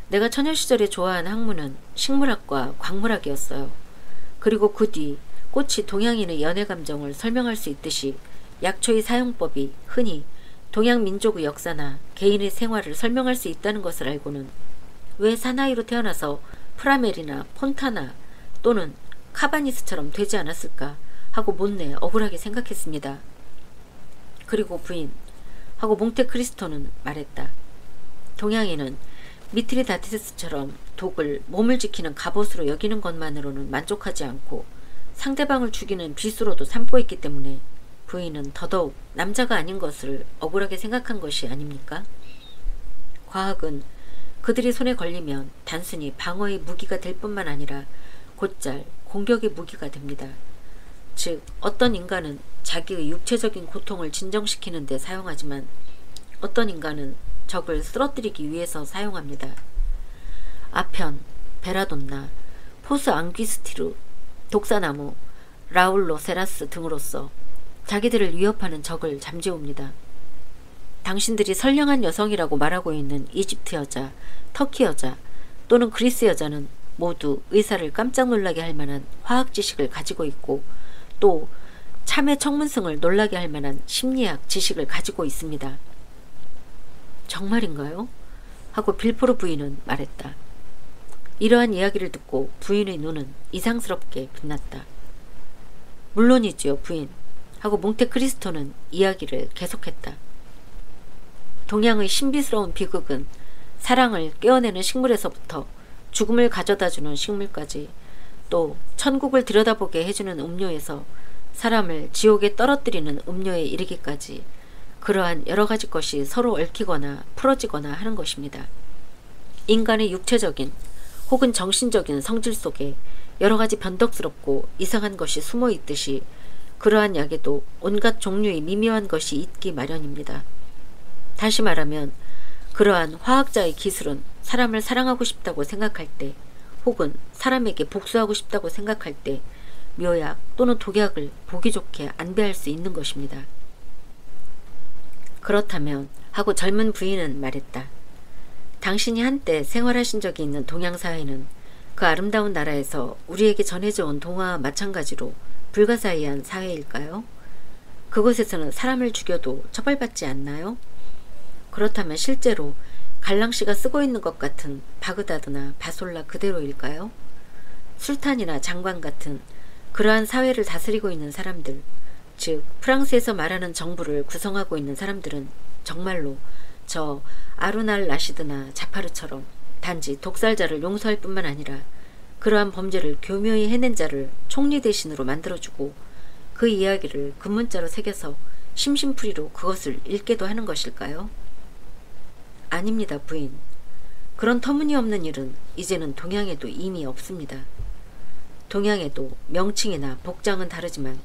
내가 처녀 시절에 좋아한 학문은 식물학과 광물학이었어요. 그리고 그 뒤 꽃이 동양인의 연애 감정을 설명할 수 있듯이 약초의 사용법이 흔히 동양 민족의 역사나 개인의 생활을 설명할 수 있다는 것을 알고는 왜 사나이로 태어나서 프라멜이나 폰타나 또는 카바니스처럼 되지 않았을까 하고 못내 억울하게 생각했습니다. 그리고 부인, 하고 몽테크리스토는 말했다. 동양인은 미트리다테스처럼 독을 몸을 지키는 갑옷으로 여기는 것만으로는 만족하지 않고 상대방을 죽이는 빗으로도 삼고 있기 때문에 부인은 더더욱 남자가 아닌 것을 억울하게 생각한 것이 아닙니까? 과학은 그들이 손에 걸리면 단순히 방어의 무기가 될 뿐만 아니라 곧잘 공격의 무기가 됩니다. 즉, 어떤 인간은 자기의 육체적인 고통을 진정시키는 데 사용하지만 어떤 인간은 적을 쓰러뜨리기 위해서 사용합니다. 아편, 베라돈나, 포스 앙귀스티루, 독사나무, 라울로세라스 등으로서 자기들을 위협하는 적을 잠재웁니다. 당신들이 선량한 여성이라고 말하고 있는 이집트 여자, 터키 여자 또는 그리스 여자는 모두 의사를 깜짝 놀라게 할 만한 화학 지식을 가지고 있고 또 참의 청문승을 놀라게 할 만한 심리학 지식을 가지고 있습니다. 정말인가요? 하고 빌포르 부인은 말했다. 이러한 이야기를 듣고 부인의 눈은 이상스럽게 빛났다. 물론이지요, 부인. 하고 몽테크리스토는 이야기를 계속했다. 동양의 신비스러운 비극은 사랑을 깨어내는 식물에서부터 죽음을 가져다주는 식물까지 또 천국을 들여다보게 해주는 음료에서 사람을 지옥에 떨어뜨리는 음료에 이르기까지 그러한 여러 가지 것이 서로 얽히거나 풀어지거나 하는 것입니다. 인간의 육체적인 혹은 정신적인 성질 속에 여러 가지 변덕스럽고 이상한 것이 숨어 있듯이 그러한 약에도 온갖 종류의 미묘한 것이 있기 마련입니다. 다시 말하면 그러한 화학자의 기술은 사람을 사랑하고 싶다고 생각할 때 혹은 사람에게 복수하고 싶다고 생각할 때 묘약 또는 독약을 보기 좋게 안배할 수 있는 것입니다. 그렇다면 하고 젊은 부인은 말했다. 당신이 한때 생활하신 적이 있는 동양사회는 그 아름다운 나라에서 우리에게 전해져 온 동화와 마찬가지로 불가사의한 사회일까요? 그곳에서는 사람을 죽여도 처벌받지 않나요? 그렇다면 실제로 갈랑씨가 쓰고 있는 것 같은 바그다드나 바솔라 그대로일까요? 술탄이나 장관 같은 그러한 사회를 다스리고 있는 사람들, 즉 프랑스에서 말하는 정부를 구성하고 있는 사람들은 정말로 저 아루날 라시드나 자파르처럼 단지 독살자를 용서할 뿐만 아니라 그러한 범죄를 교묘히 해낸 자를 총리 대신으로 만들어주고 그 이야기를 금문자로 새겨서 심심풀이로 그것을 읽게도 하는 것일까요? 아닙니다, 부인. 그런 터무니없는 일은 이제는 동양에도 이미 없습니다. 동양에도 명칭이나 복장은 다르지만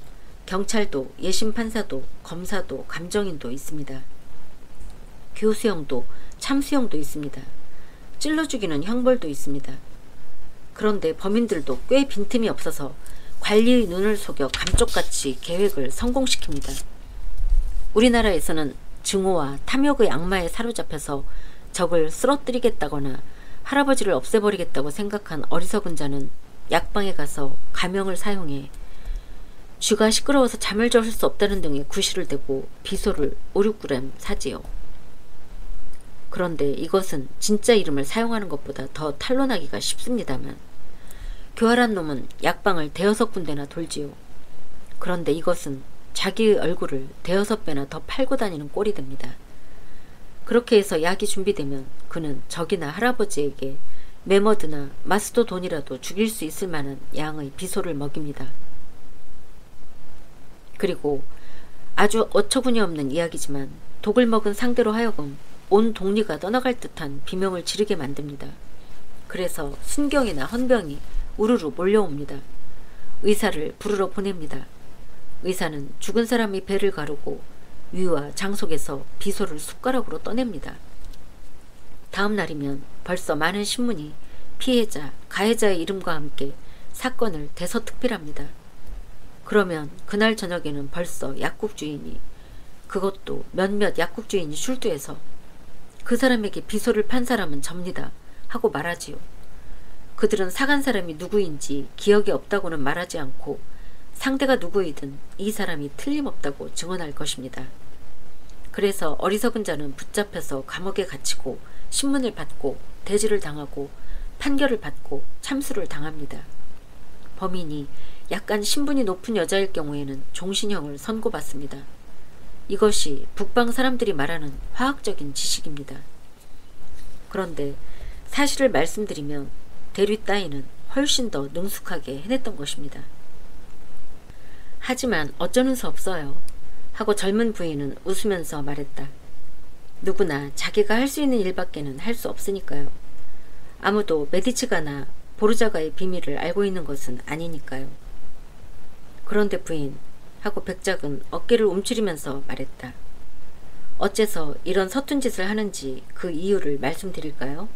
경찰도 예심판사도 검사도 감정인도 있습니다. 교수형도 참수형도 있습니다. 찔러 죽이는 형벌도 있습니다. 그런데 범인들도 꽤 빈틈이 없어서 관리의 눈을 속여 감쪽같이 계획을 성공시킵니다. 우리나라에서는 증오와 탐욕의 악마에 사로잡혀서 적을 쓰러뜨리겠다거나 할아버지를 없애버리겠다고 생각한 어리석은 자는 약방에 가서 가명을 사용해 쥐가 시끄러워서 잠을 잘 수 없다는 등의 구실을 대고 비소를 5, 6g 사지요. 그런데 이것은 진짜 이름을 사용하는 것보다 더 탄론하기가 쉽습니다만 교활한 놈은 약방을 대여섯 군데나 돌지요. 그런데 이것은 자기의 얼굴을 대여섯 배나 더 팔고 다니는 꼴이 됩니다. 그렇게 해서 약이 준비되면 그는 적이나 할아버지에게 메머드나 마스토돈이라도 죽일 수 있을 만한 양의 비소를 먹입니다. 그리고 아주 어처구니 없는 이야기지만 독을 먹은 상대로 하여금 온 동리가 떠나갈 듯한 비명을 지르게 만듭니다. 그래서 순경이나 헌병이 우르르 몰려옵니다. 의사를 부르러 보냅니다. 의사는 죽은 사람이 배를 가르고 위와 장 속에서 비소를 숟가락으로 떠냅니다. 다음 날이면 벌써 많은 신문이 피해자, 가해자의 이름과 함께 사건을 대서특필합니다. 그러면 그날 저녁에는 벌써 약국 주인이, 그것도 몇몇 약국 주인이 출두해서 그 사람에게 비소를 판 사람은 접니다 하고 말하지요. 그들은 사간 사람이 누구인지 기억이 없다고는 말하지 않고 상대가 누구이든 이 사람이 틀림없다고 증언할 것입니다. 그래서 어리석은 자는 붙잡혀서 감옥에 갇히고 신문을 받고 대지를 당하고 판결을 받고 참수를 당합니다. 범인이 약간 신분이 높은 여자일 경우에는 종신형을 선고받습니다. 이것이 북방 사람들이 말하는 화학적인 지식입니다. 그런데 사실을 말씀드리면 대류 따위는 훨씬 더 능숙하게 해냈던 것입니다. 하지만 어쩌는 수 없어요 하고 젊은 부인은 웃으면서 말했다. 누구나 자기가 할 수 있는 일밖에는 할 수 없으니까요. 아무도 메디치가나 보르자가의 비밀을 알고 있는 것은 아니니까요. 그런데 부인 하고 백작은 어깨를 움츠리면서 말했다. 어째서 이런 서툰 짓을 하는지 그 이유를 말씀드릴까요?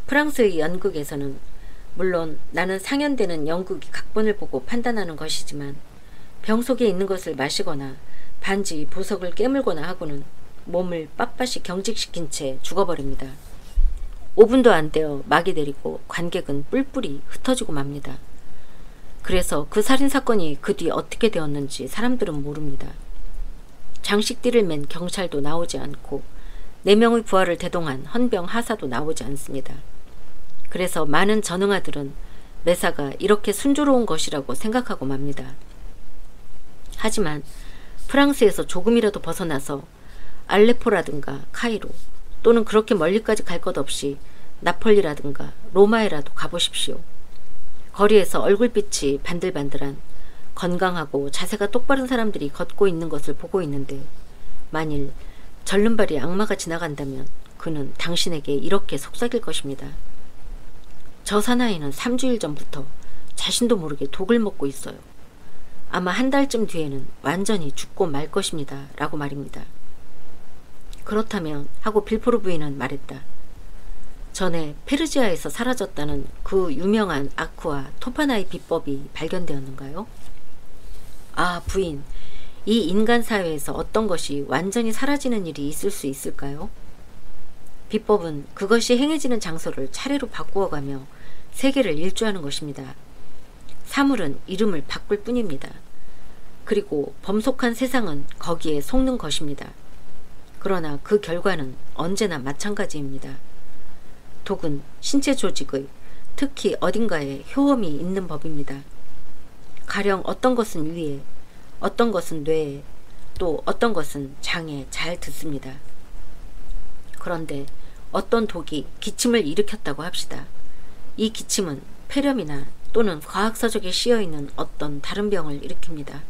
프랑스의 연극에서는 물론 나는 상연되는 연극이 각본을 보고 판단하는 것이지만 병 속에 있는 것을 마시거나 반지, 보석을 깨물거나 하고는 몸을 빳빳이 경직시킨 채 죽어버립니다. 5분도 안 되어 막이 내리고 관객은 뿔뿔이 흩어지고 맙니다. 그래서 그 살인사건이 그 뒤 어떻게 되었는지 사람들은 모릅니다. 장식띠를 맨 경찰도 나오지 않고 4명의 부하를 대동한 헌병 하사도 나오지 않습니다. 그래서 많은 전응아들은 매사가 이렇게 순조로운 것이라고 생각하고 맙니다. 하지만 프랑스에서 조금이라도 벗어나서 알레포라든가 카이로 또는 그렇게 멀리까지 갈 것 없이 나폴리라든가 로마에라도 가보십시오. 거리에서 얼굴빛이 반들반들한 건강하고 자세가 똑바른 사람들이 걷고 있는 것을 보고 있는데 만일 절름발이 악마가 지나간다면 그는 당신에게 이렇게 속삭일 것입니다. 저 사나이는 3주일 전부터 자신도 모르게 독을 먹고 있어요. 아마 한 달쯤 뒤에는 완전히 죽고 말 것입니다. 라고 말입니다. 그렇다면 하고 빌포르 부인은 말했다. 전에 페르지아에서 사라졌다는 그 유명한 아쿠아 토파나의 비법이 발견되었는가요? 아, 부인, 이 인간 사회에서 어떤 것이 완전히 사라지는 일이 있을 수 있을까요? 비법은 그것이 행해지는 장소를 차례로 바꾸어가며 세계를 일주하는 것입니다. 사물은 이름을 바꿀 뿐입니다. 그리고 범속한 세상은 거기에 속는 것입니다. 그러나 그 결과는 언제나 마찬가지입니다. 독은 신체 조직의, 특히 어딘가에 효험이 있는 법입니다. 가령 어떤 것은 위에, 어떤 것은 뇌에, 또 어떤 것은 장에 잘 듣습니다. 그런데 어떤 독이 기침을 일으켰다고 합시다. 이 기침은 폐렴이나 또는 과학서적에 씌어있는 어떤 다른 병을 일으킵니다.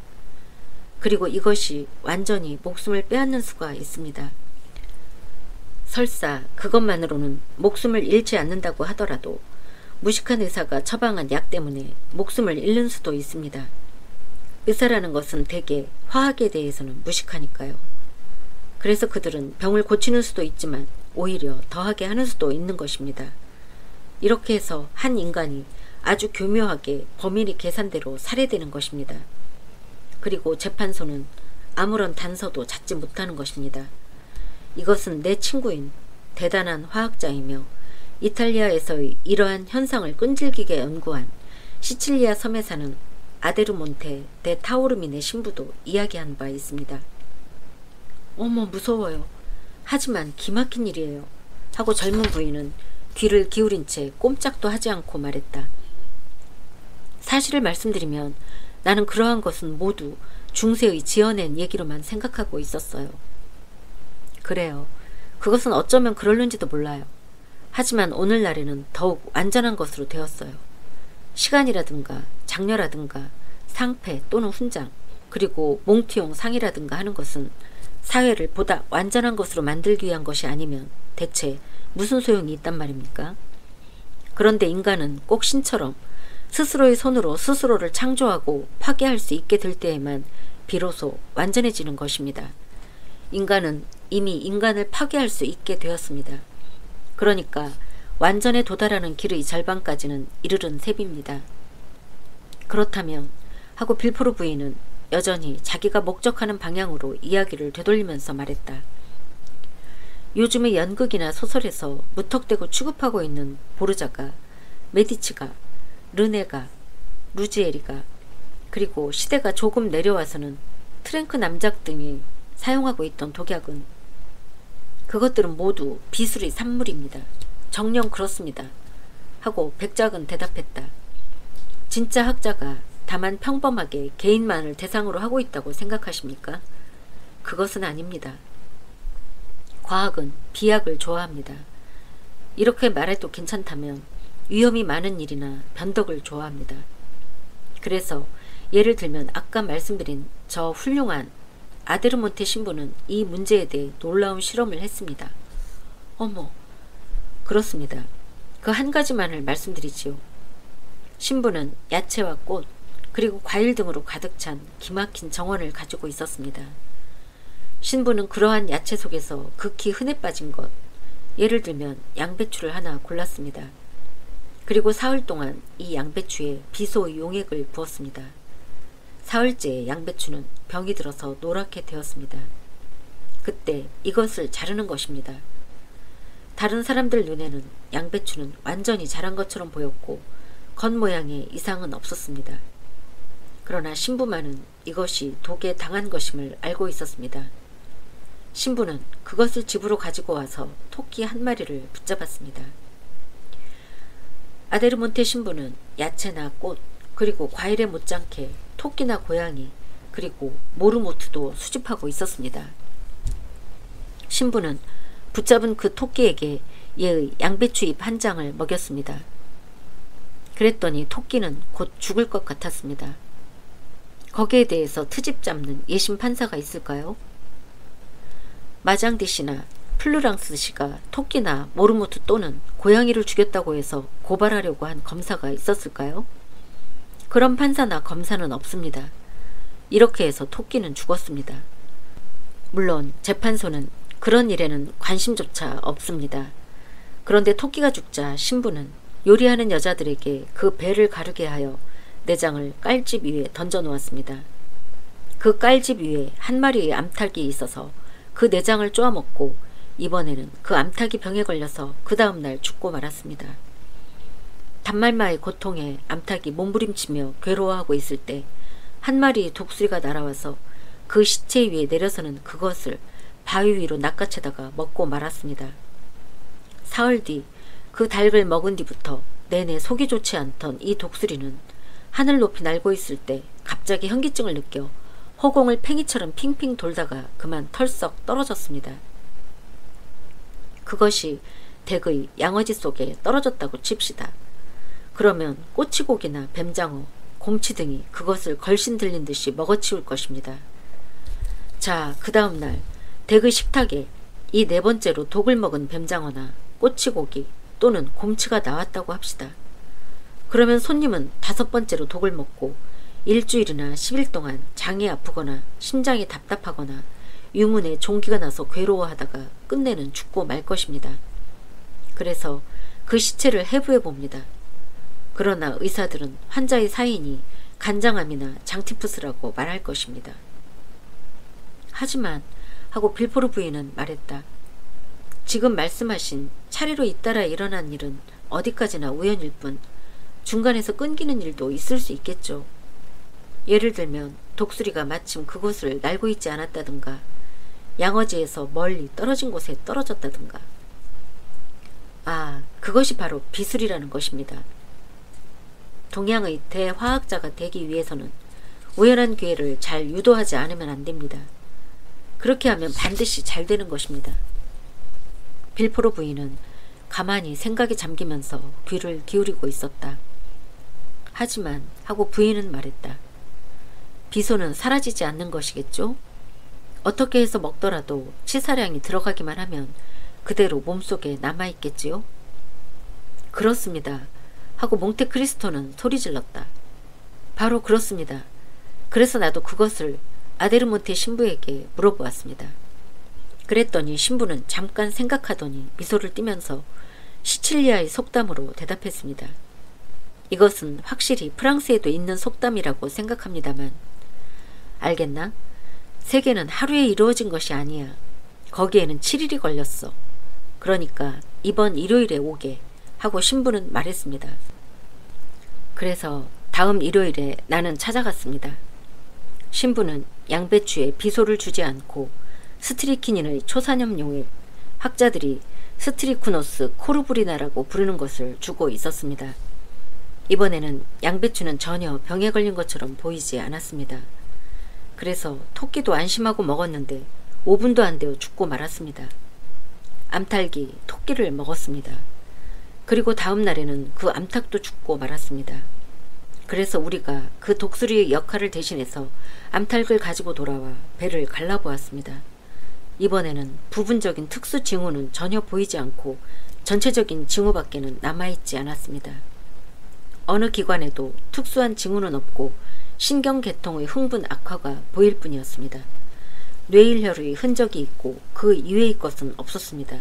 그리고 이것이 완전히 목숨을 빼앗는 수가 있습니다. 설사 그것만으로는 목숨을 잃지 않는다고 하더라도 무식한 의사가 처방한 약 때문에 목숨을 잃는 수도 있습니다. 의사라는 것은 대개 화학에 대해서는 무식하니까요. 그래서 그들은 병을 고치는 수도 있지만 오히려 더하게 하는 수도 있는 것입니다. 이렇게 해서 한 인간이 아주 교묘하게 범인이 계산대로 살해되는 것입니다. 그리고 재판소는 아무런 단서도 찾지 못하는 것입니다. 이것은 내 친구인 대단한 화학자이며 이탈리아에서의 이러한 현상을 끈질기게 연구한 시칠리아 섬에 사는 아데르몬테 데 타오르민의 신부도 이야기한 바 있습니다. 어머, 무서워요. 하지만 기막힌 일이에요. 하고 젊은 부인은 귀를 기울인 채 꼼짝도 하지 않고 말했다. 사실을 말씀드리면 나는 그러한 것은 모두 중세의 지어낸 얘기로만 생각하고 있었어요. 그래요. 그것은 어쩌면 그럴는지도 몰라요. 하지만 오늘날에는 더욱 완전한 것으로 되었어요. 시간이라든가 장녀라든가 상패 또는 훈장, 그리고 몽티용 상이라든가 하는 것은 사회를 보다 완전한 것으로 만들기 위한 것이 아니면 대체 무슨 소용이 있단 말입니까? 그런데 인간은 꼭 신처럼 스스로의 손으로 스스로를 창조하고 파괴할 수 있게 될 때에만 비로소 완전해지는 것입니다. 인간은 이미 인간을 파괴할 수 있게 되었습니다. 그러니까 완전에 도달하는 길의 절반까지는 이르른 셈입니다. 그렇다면 하고 빌포르 부인은 여전히 자기가 목적하는 방향으로 이야기를 되돌리면서 말했다. 요즘의 연극이나 소설에서 무턱대고 취급하고 있는 보르자가, 메디치가, 르네가, 루지에리가, 그리고 시대가 조금 내려와서는 트랭크 남작 등이 사용하고 있던 독약은 그것들은 모두 비술의 산물입니다. 정녕 그렇습니다. 하고 백작은 대답했다. 진짜 학자가 다만 평범하게 개인만을 대상으로 하고 있다고 생각하십니까? 그것은 아닙니다. 과학은 비약을 좋아합니다. 이렇게 말해도 괜찮다면 위험이 많은 일이나 변덕을 좋아합니다. 그래서 예를 들면 아까 말씀드린 저 훌륭한 아데르몬테 신부는 이 문제에 대해 놀라운 실험을 했습니다. 어머, 그렇습니다. 그 한 가지만을 말씀드리지요. 신부는 야채와 꽃, 그리고 과일 등으로 가득 찬 기막힌 정원을 가지고 있었습니다. 신부는 그러한 야채 속에서 극히 흔해 빠진 것, 예를 들면 양배추를 하나 골랐습니다. 그리고 사흘 동안 이 양배추에 비소 용액을 부었습니다. 사흘째에 양배추는 병이 들어서 노랗게 되었습니다. 그때 이것을 자르는 것입니다. 다른 사람들 눈에는 양배추는 완전히 자란 것처럼 보였고 겉모양에 이상은 없었습니다. 그러나 신부만은 이것이 독에 당한 것임을 알고 있었습니다. 신부는 그것을 집으로 가지고 와서 토끼 한 마리를 붙잡았습니다. 아데르몬테 신부는 야채나 꽃 그리고 과일에 못지않게 토끼나 고양이 그리고 모르모트도 수집하고 있었습니다. 신부는 붙잡은 그 토끼에게 얘의 양배추 잎 한 장을 먹였습니다. 그랬더니 토끼는 곧 죽을 것 같았습니다. 거기에 대해서 트집 잡는 예심 판사가 있을까요? 마장디 씨나 플루랑스 씨가 토끼나 모르모트 또는 고양이를 죽였다고 해서 고발하려고 한 검사가 있었을까요? 그런 판사나 검사는 없습니다. 이렇게 해서 토끼는 죽었습니다. 물론 재판소는 그런 일에는 관심조차 없습니다. 그런데 토끼가 죽자 신부는 요리하는 여자들에게 그 배를 가르게 하여 내장을 깔집 위에 던져 놓았습니다. 그 깔집 위에 한 마리의 암탉이 있어서 그 내장을 쪼아먹고 이번에는 그 암탉이 병에 걸려서 그 다음날 죽고 말았습니다. 단말마의 고통에 암탉이 몸부림치며 괴로워하고 있을 때 한 마리의 독수리가 날아와서 그 시체 위에 내려서는 그것을 바위 위로 낚아채다가 먹고 말았습니다. 사흘 뒤 그 닭을 먹은 뒤부터 내내 속이 좋지 않던 이 독수리는 하늘 높이 날고 있을 때 갑자기 현기증을 느껴 허공을 팽이처럼 핑핑 돌다가 그만 털썩 떨어졌습니다. 그것이 댁의 양어지 속에 떨어졌다고 칩시다. 그러면 꼬치고기나 뱀장어, 곰치 등이 그것을 걸신 들린 듯이 먹어치울 것입니다. 자, 그 다음날 댁의 식탁에 이 네 번째로 독을 먹은 뱀장어나 꼬치고기 또는 곰치가 나왔다고 합시다. 그러면 손님은 다섯 번째로 독을 먹고 일주일이나 10일 동안 장이 아프거나 심장이 답답하거나 유문에 종기가 나서 괴로워하다가 끝내는 죽고 말 것입니다. 그래서 그 시체를 해부해 봅니다. 그러나 의사들은 환자의 사인이 간장암이나 장티푸스라고 말할 것입니다. 하지만 하고 빌포르 부인은 말했다. 지금 말씀하신 차례로 잇따라 일어난 일은 어디까지나 우연일 뿐 중간에서 끊기는 일도 있을 수 있겠죠. 예를 들면 독수리가 마침 그곳을 날고 있지 않았다든가 양어지에서 멀리 떨어진 곳에 떨어졌다든가. 아, 그것이 바로 비술이라는 것입니다. 동양의 대화학자가 되기 위해서는 우연한 기회를 잘 유도하지 않으면 안 됩니다. 그렇게 하면 반드시 잘 되는 것입니다. 빌포르 부인은 가만히 생각에 잠기면서 귀를 기울이고 있었다. 하지만 하고 부인은 말했다. 비소는 사라지지 않는 것이겠죠? 어떻게 해서 먹더라도 치사량이 들어가기만 하면 그대로 몸속에 남아있겠지요? 그렇습니다. 하고 몽테크리스토는 소리질렀다. 바로 그렇습니다. 그래서 나도 그것을 아데르몬테 신부에게 물어보았습니다. 그랬더니 신부는 잠깐 생각하더니 미소를 띠면서 시칠리아의 속담으로 대답했습니다. 이것은 확실히 프랑스에도 있는 속담이라고 생각합니다만 알겠나? 세계는 하루에 이루어진 것이 아니야. 거기에는 7일이 걸렸어. 그러니까 이번 일요일에 오게 하고 신부는 말했습니다. 그래서 다음 일요일에 나는 찾아갔습니다. 신부는 양배추에 비소를 주지 않고 스트리키닌의 초산염 용액, 학자들이 스트리쿠노스 코르부리나라고 부르는 것을 주고 있었습니다. 이번에는 양배추는 전혀 병에 걸린 것처럼 보이지 않았습니다. 그래서 토끼도 안심하고 먹었는데 5분도 안 되어 죽고 말았습니다. 암탉이 토끼를 먹었습니다. 그리고 다음 날에는 그 암탉도 죽고 말았습니다. 그래서 우리가 그 독수리의 역할을 대신해서 암탉을 가지고 돌아와 배를 갈라보았습니다. 이번에는 부분적인 특수 징후는 전혀 보이지 않고 전체적인 징후밖에는 남아있지 않았습니다. 어느 기관에도 특수한 징후는 없고 신경계통의 흥분 악화가 보일 뿐이었습니다. 뇌일혈의 흔적이 있고 그 이외의 것은 없었습니다.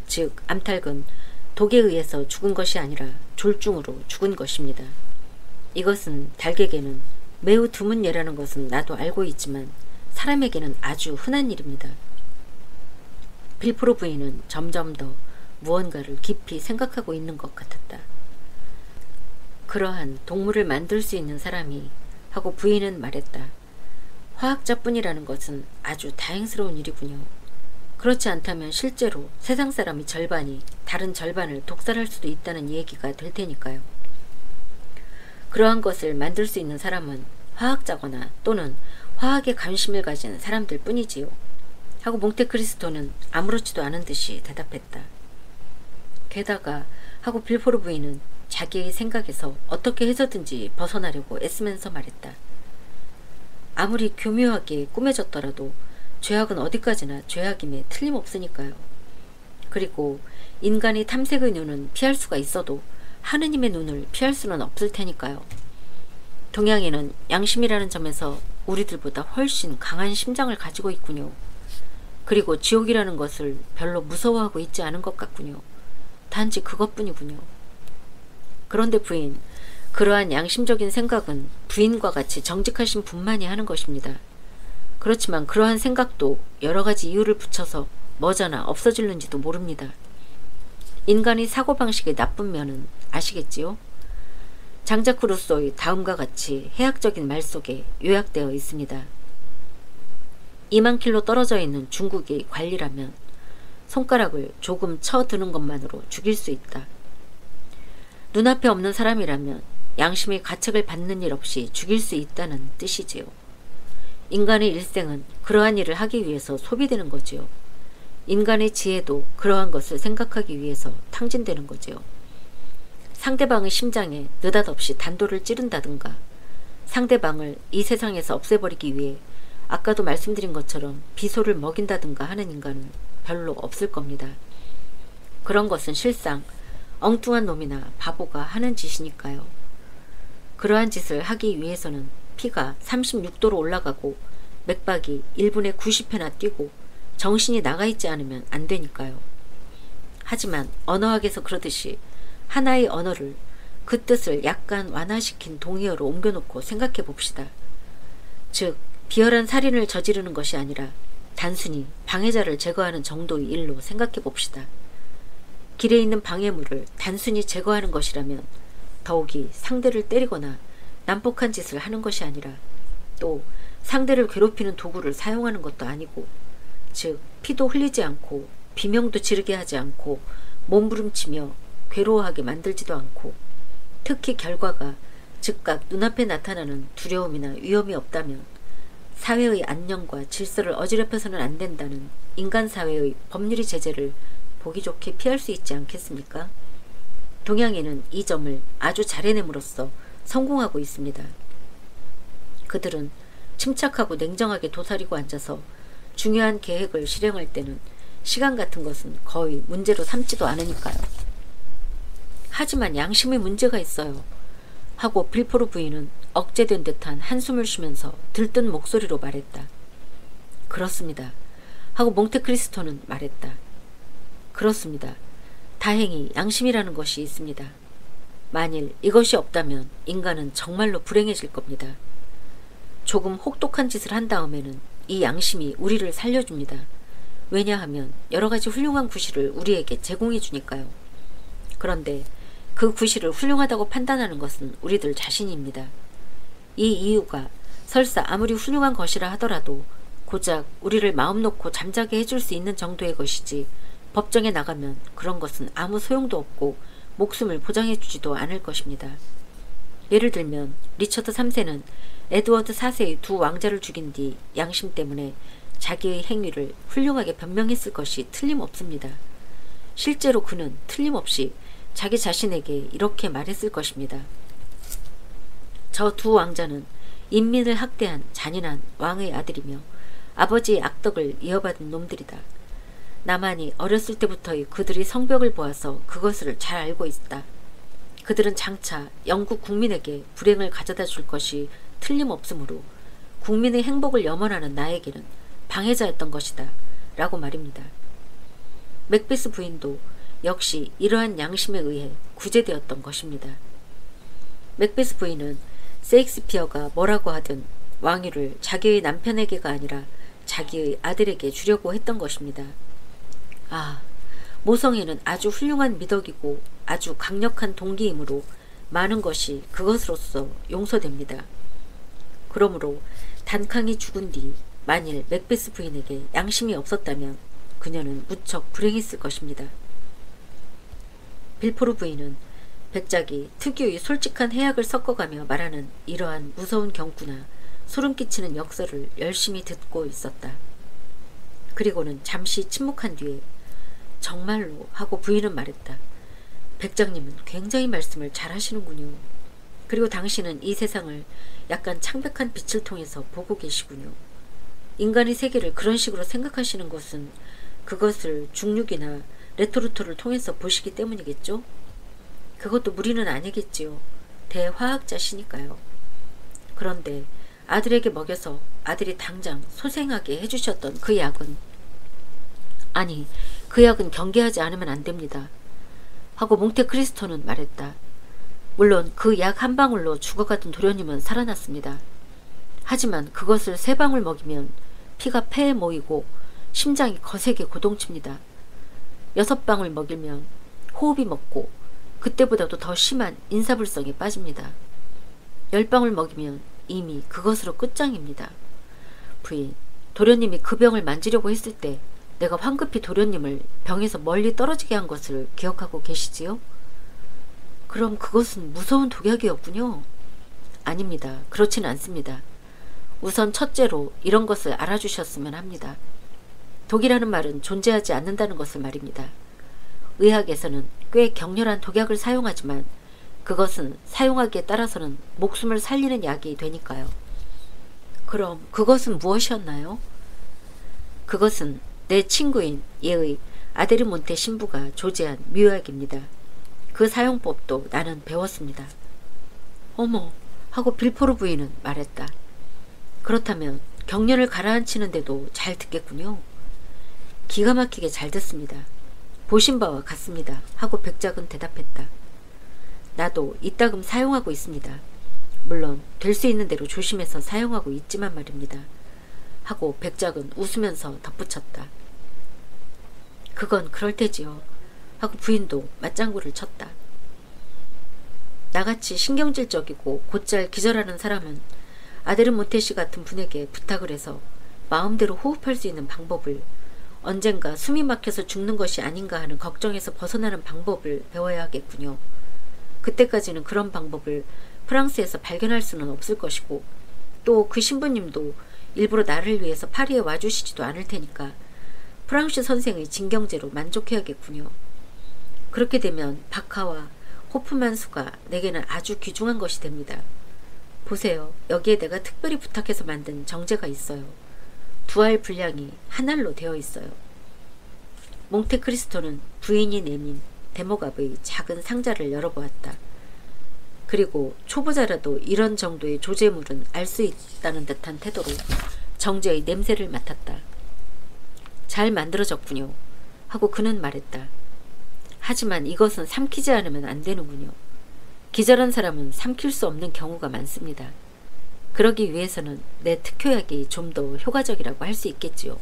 즉 암탉은 독에 의해서 죽은 것이 아니라 졸중으로 죽은 것입니다. 이것은 닭에게는 매우 드문 예라는 것은 나도 알고 있지만 사람에게는 아주 흔한 일입니다. 빌포로 부인은 점점 더 무언가를 깊이 생각하고 있는 것 같았다. 그러한 동물을 만들 수 있는 사람이 하고 부인은 말했다. 화학자뿐이라는 것은 아주 다행스러운 일이군요. 그렇지 않다면 실제로 세상 사람의 절반이 다른 절반을 독살할 수도 있다는 얘기가 될 테니까요. 그러한 것을 만들 수 있는 사람은 화학자거나 또는 화학에 관심을 가진 사람들 뿐이지요. 하고 몽테크리스토는 아무렇지도 않은 듯이 대답했다. 게다가 하고 빌포르 부인은 자기의 생각에서 어떻게 해서든지 벗어나려고 애쓰면서 말했다. 아무리 교묘하게 꾸며졌더라도 죄악은 어디까지나 죄악임에 틀림없으니까요. 그리고 인간의 탐색의 눈은 피할 수가 있어도 하느님의 눈을 피할 수는 없을 테니까요. 동양인은 양심이라는 점에서 우리들보다 훨씬 강한 심장을 가지고 있군요. 그리고 지옥이라는 것을 별로 무서워하고 있지 않은 것 같군요. 단지 그것뿐이군요. 그런데 부인, 그러한 양심적인 생각은 부인과 같이 정직하신 분만이 하는 것입니다. 그렇지만 그러한 생각도 여러 가지 이유를 붙여서 머저나 없어질는지도 모릅니다. 인간의 사고방식의 나쁜 면은 아시겠지요? 장자크 루소의 다음과 같이 해학적인 말 속에 요약되어 있습니다. 2만 킬로 떨어져 있는 중국의 관리라면 손가락을 조금 쳐드는 것만으로 죽일 수 있다. 눈앞에 없는 사람이라면 양심의 가책을 받는 일 없이 죽일 수 있다는 뜻이지요. 인간의 일생은 그러한 일을 하기 위해서 소비되는 거지요. 인간의 지혜도 그러한 것을 생각하기 위해서 탕진되는 거지요. 상대방의 심장에 느닷없이 단도를 찌른다든가 상대방을 이 세상에서 없애버리기 위해 아까도 말씀드린 것처럼 비소를 먹인다든가 하는 인간은 별로 없을 겁니다. 그런 것은 실상 엉뚱한 놈이나 바보가 하는 짓이니까요. 그러한 짓을 하기 위해서는 피가 36도로 올라가고 맥박이 1분에 90회나 뛰고 정신이 나가있지 않으면 안 되니까요. 하지만 언어학에서 그러듯이 하나의 언어를 그 뜻을 약간 완화시킨 동의어로 옮겨놓고 생각해 봅시다. 즉 비열한 살인을 저지르는 것이 아니라 단순히 방해자를 제거하는 정도의 일로 생각해 봅시다. 길에 있는 방해물을 단순히 제거하는 것이라면 더욱이 상대를 때리거나 난폭한 짓을 하는 것이 아니라 또 상대를 괴롭히는 도구를 사용하는 것도 아니고 즉 피도 흘리지 않고 비명도 지르게 하지 않고 몸부림치며 괴로워하게 만들지도 않고 특히 결과가 즉각 눈앞에 나타나는 두려움이나 위험이 없다면 사회의 안녕과 질서를 어지럽혀서는 안 된다는 인간사회의 법률의 제재를 보기 좋게 피할 수 있지 않겠습니까? 동양인은 이 점을 아주 잘 해냄으로써 성공하고 있습니다. 그들은 침착하고 냉정하게 도사리고 앉아서 중요한 계획을 실행할 때는 시간 같은 것은 거의 문제로 삼지도 않으니까요. 하지만 양심에 문제가 있어요. 하고 빌포르 부인은 억제된 듯한 한숨을 쉬면서 들뜬 목소리로 말했다. 그렇습니다. 하고 몽테크리스토는 말했다. 그렇습니다. 다행히 양심이라는 것이 있습니다. 만일 이것이 없다면 인간은 정말로 불행해질 겁니다. 조금 혹독한 짓을 한 다음에는 이 양심이 우리를 살려줍니다. 왜냐하면 여러 가지 훌륭한 구실을 우리에게 제공해 주니까요. 그런데 그 구실을 훌륭하다고 판단하는 것은 우리들 자신입니다. 이 이유가 설사 아무리 훌륭한 것이라 하더라도 고작 우리를 마음 놓고 잠자게 해줄 수 있는 정도의 것이지 법정에 나가면 그런 것은 아무 소용도 없고 목숨을 보장해주지도 않을 것입니다. 예를 들면 리처드 3세는 에드워드 4세의 두 왕자를 죽인 뒤 양심 때문에 자기의 행위를 훌륭하게 변명했을 것이 틀림없습니다. 실제로 그는 틀림없이 자기 자신에게 이렇게 말했을 것입니다. 저 두 왕자는 인민을 학대한 잔인한 왕의 아들이며 아버지의 악덕을 이어받은 놈들이다. 나만이 어렸을 때부터의 그들의 성벽을 보아서 그것을 잘 알고 있다. 그들은 장차 영국 국민에게 불행을 가져다 줄 것이 틀림없으므로 국민의 행복을 염원하는 나에게는 방해자였던 것이다. 라고 말입니다. 맥베스 부인도 역시 이러한 양심에 의해 구제되었던 것입니다. 맥베스 부인은 세익스피어가 뭐라고 하든 왕위를 자기의 남편에게가 아니라 자기의 아들에게 주려고 했던 것입니다. 아, 모성애는 아주 훌륭한 미덕이고 아주 강력한 동기이므로 많은 것이 그것으로서 용서됩니다. 그러므로 단캉이 죽은 뒤 만일 맥베스 부인에게 양심이 없었다면 그녀는 무척 불행했을 것입니다. 빌포르 부인은 백작이 특유의 솔직한 해악을 섞어가며 말하는 이러한 무서운 경구나 소름 끼치는 역설을 열심히 듣고 있었다. 그리고는 잠시 침묵한 뒤에 정말로 하고 부인은 말했다. 백작님은 굉장히 말씀을 잘 하시는군요. 그리고 당신은 이 세상을 약간 창백한 빛을 통해서 보고 계시군요. 인간의 세계를 그런 식으로 생각하시는 것은 그것을 중력이나 레토르토를 통해서 보시기 때문이겠죠? 그것도 무리는 아니겠지요. 대화학자시니까요. 그런데 아들에게 먹여서 아들이 당장 소생하게 해주셨던 그 약은 아니, 그 약은 경계하지 않으면 안 됩니다. 하고 몽테크리스토는 말했다. 물론 그 약 한 방울로 죽어가던 도련님은 살아났습니다. 하지만 그것을 3방울 먹이면 피가 폐에 모이고 심장이 거세게 고동칩니다. 6방울 먹이면 호흡이 먹고 그때보다도 더 심한 인사불성에 빠집니다. 10방울 먹이면 이미 그것으로 끝장입니다. 부인, 도련님이 그 병을 만지려고 했을 때 내가 황급히 도련님을 병에서 멀리 떨어지게 한 것을 기억하고 계시지요? 그럼 그것은 무서운 독약이었군요. 아닙니다. 그렇지는 않습니다. 우선 첫째로 이런 것을 알아주셨으면 합니다. 독이라는 말은 존재하지 않는다는 것을 말입니다. 의학에서는 꽤 격렬한 독약을 사용하지만 그것은 사용하기에 따라서는 목숨을 살리는 약이 되니까요. 그럼 그것은 무엇이었나요? 그것은 내 친구인 예의 아데르몬테 신부가 조제한 묘약입니다. 그 사용법도 나는 배웠습니다. 어머, 하고 빌포르 부인은 말했다. 그렇다면 격려를 가라앉히는데도 잘 듣겠군요. 기가 막히게 잘 듣습니다. 보신 바와 같습니다. 하고 백작은 대답했다. 나도 이따금 사용하고 있습니다. 물론 될 수 있는 대로 조심해서 사용하고 있지만 말입니다. 하고 백작은 웃으면서 덧붙였다. 그건 그럴 테지요. 하고 부인도 맞장구를 쳤다. 나같이 신경질적이고 곧잘 기절하는 사람은 아데르몬테씨 같은 분에게 부탁을 해서 마음대로 호흡할 수 있는 방법을, 언젠가 숨이 막혀서 죽는 것이 아닌가 하는 걱정에서 벗어나는 방법을 배워야 하겠군요. 그때까지는 그런 방법을 프랑스에서 발견할 수는 없을 것이고 또 그 신부님도 일부러 나를 위해서 파리에 와주시지도 않을 테니까 프랑스 선생의 진경제로 만족해야겠군요. 그렇게 되면 바카와 호프만수가 내게는 아주 귀중한 것이 됩니다. 보세요. 여기에 내가 특별히 부탁해서 만든 정제가 있어요. 2알 분량이 한 알로 되어 있어요. 몽테크리스토는 부인이 내민 데모갑의 작은 상자를 열어보았다. 그리고 초보자라도 이런 정도의 조제물은 알 수 있다는 듯한 태도로 정제의 냄새를 맡았다. 잘 만들어졌군요. 하고 그는 말했다. 하지만 이것은 삼키지 않으면 안 되는군요. 기절한 사람은 삼킬 수 없는 경우가 많습니다. 그러기 위해서는 내 특효약이 좀 더 효과적이라고 할 수 있겠지요.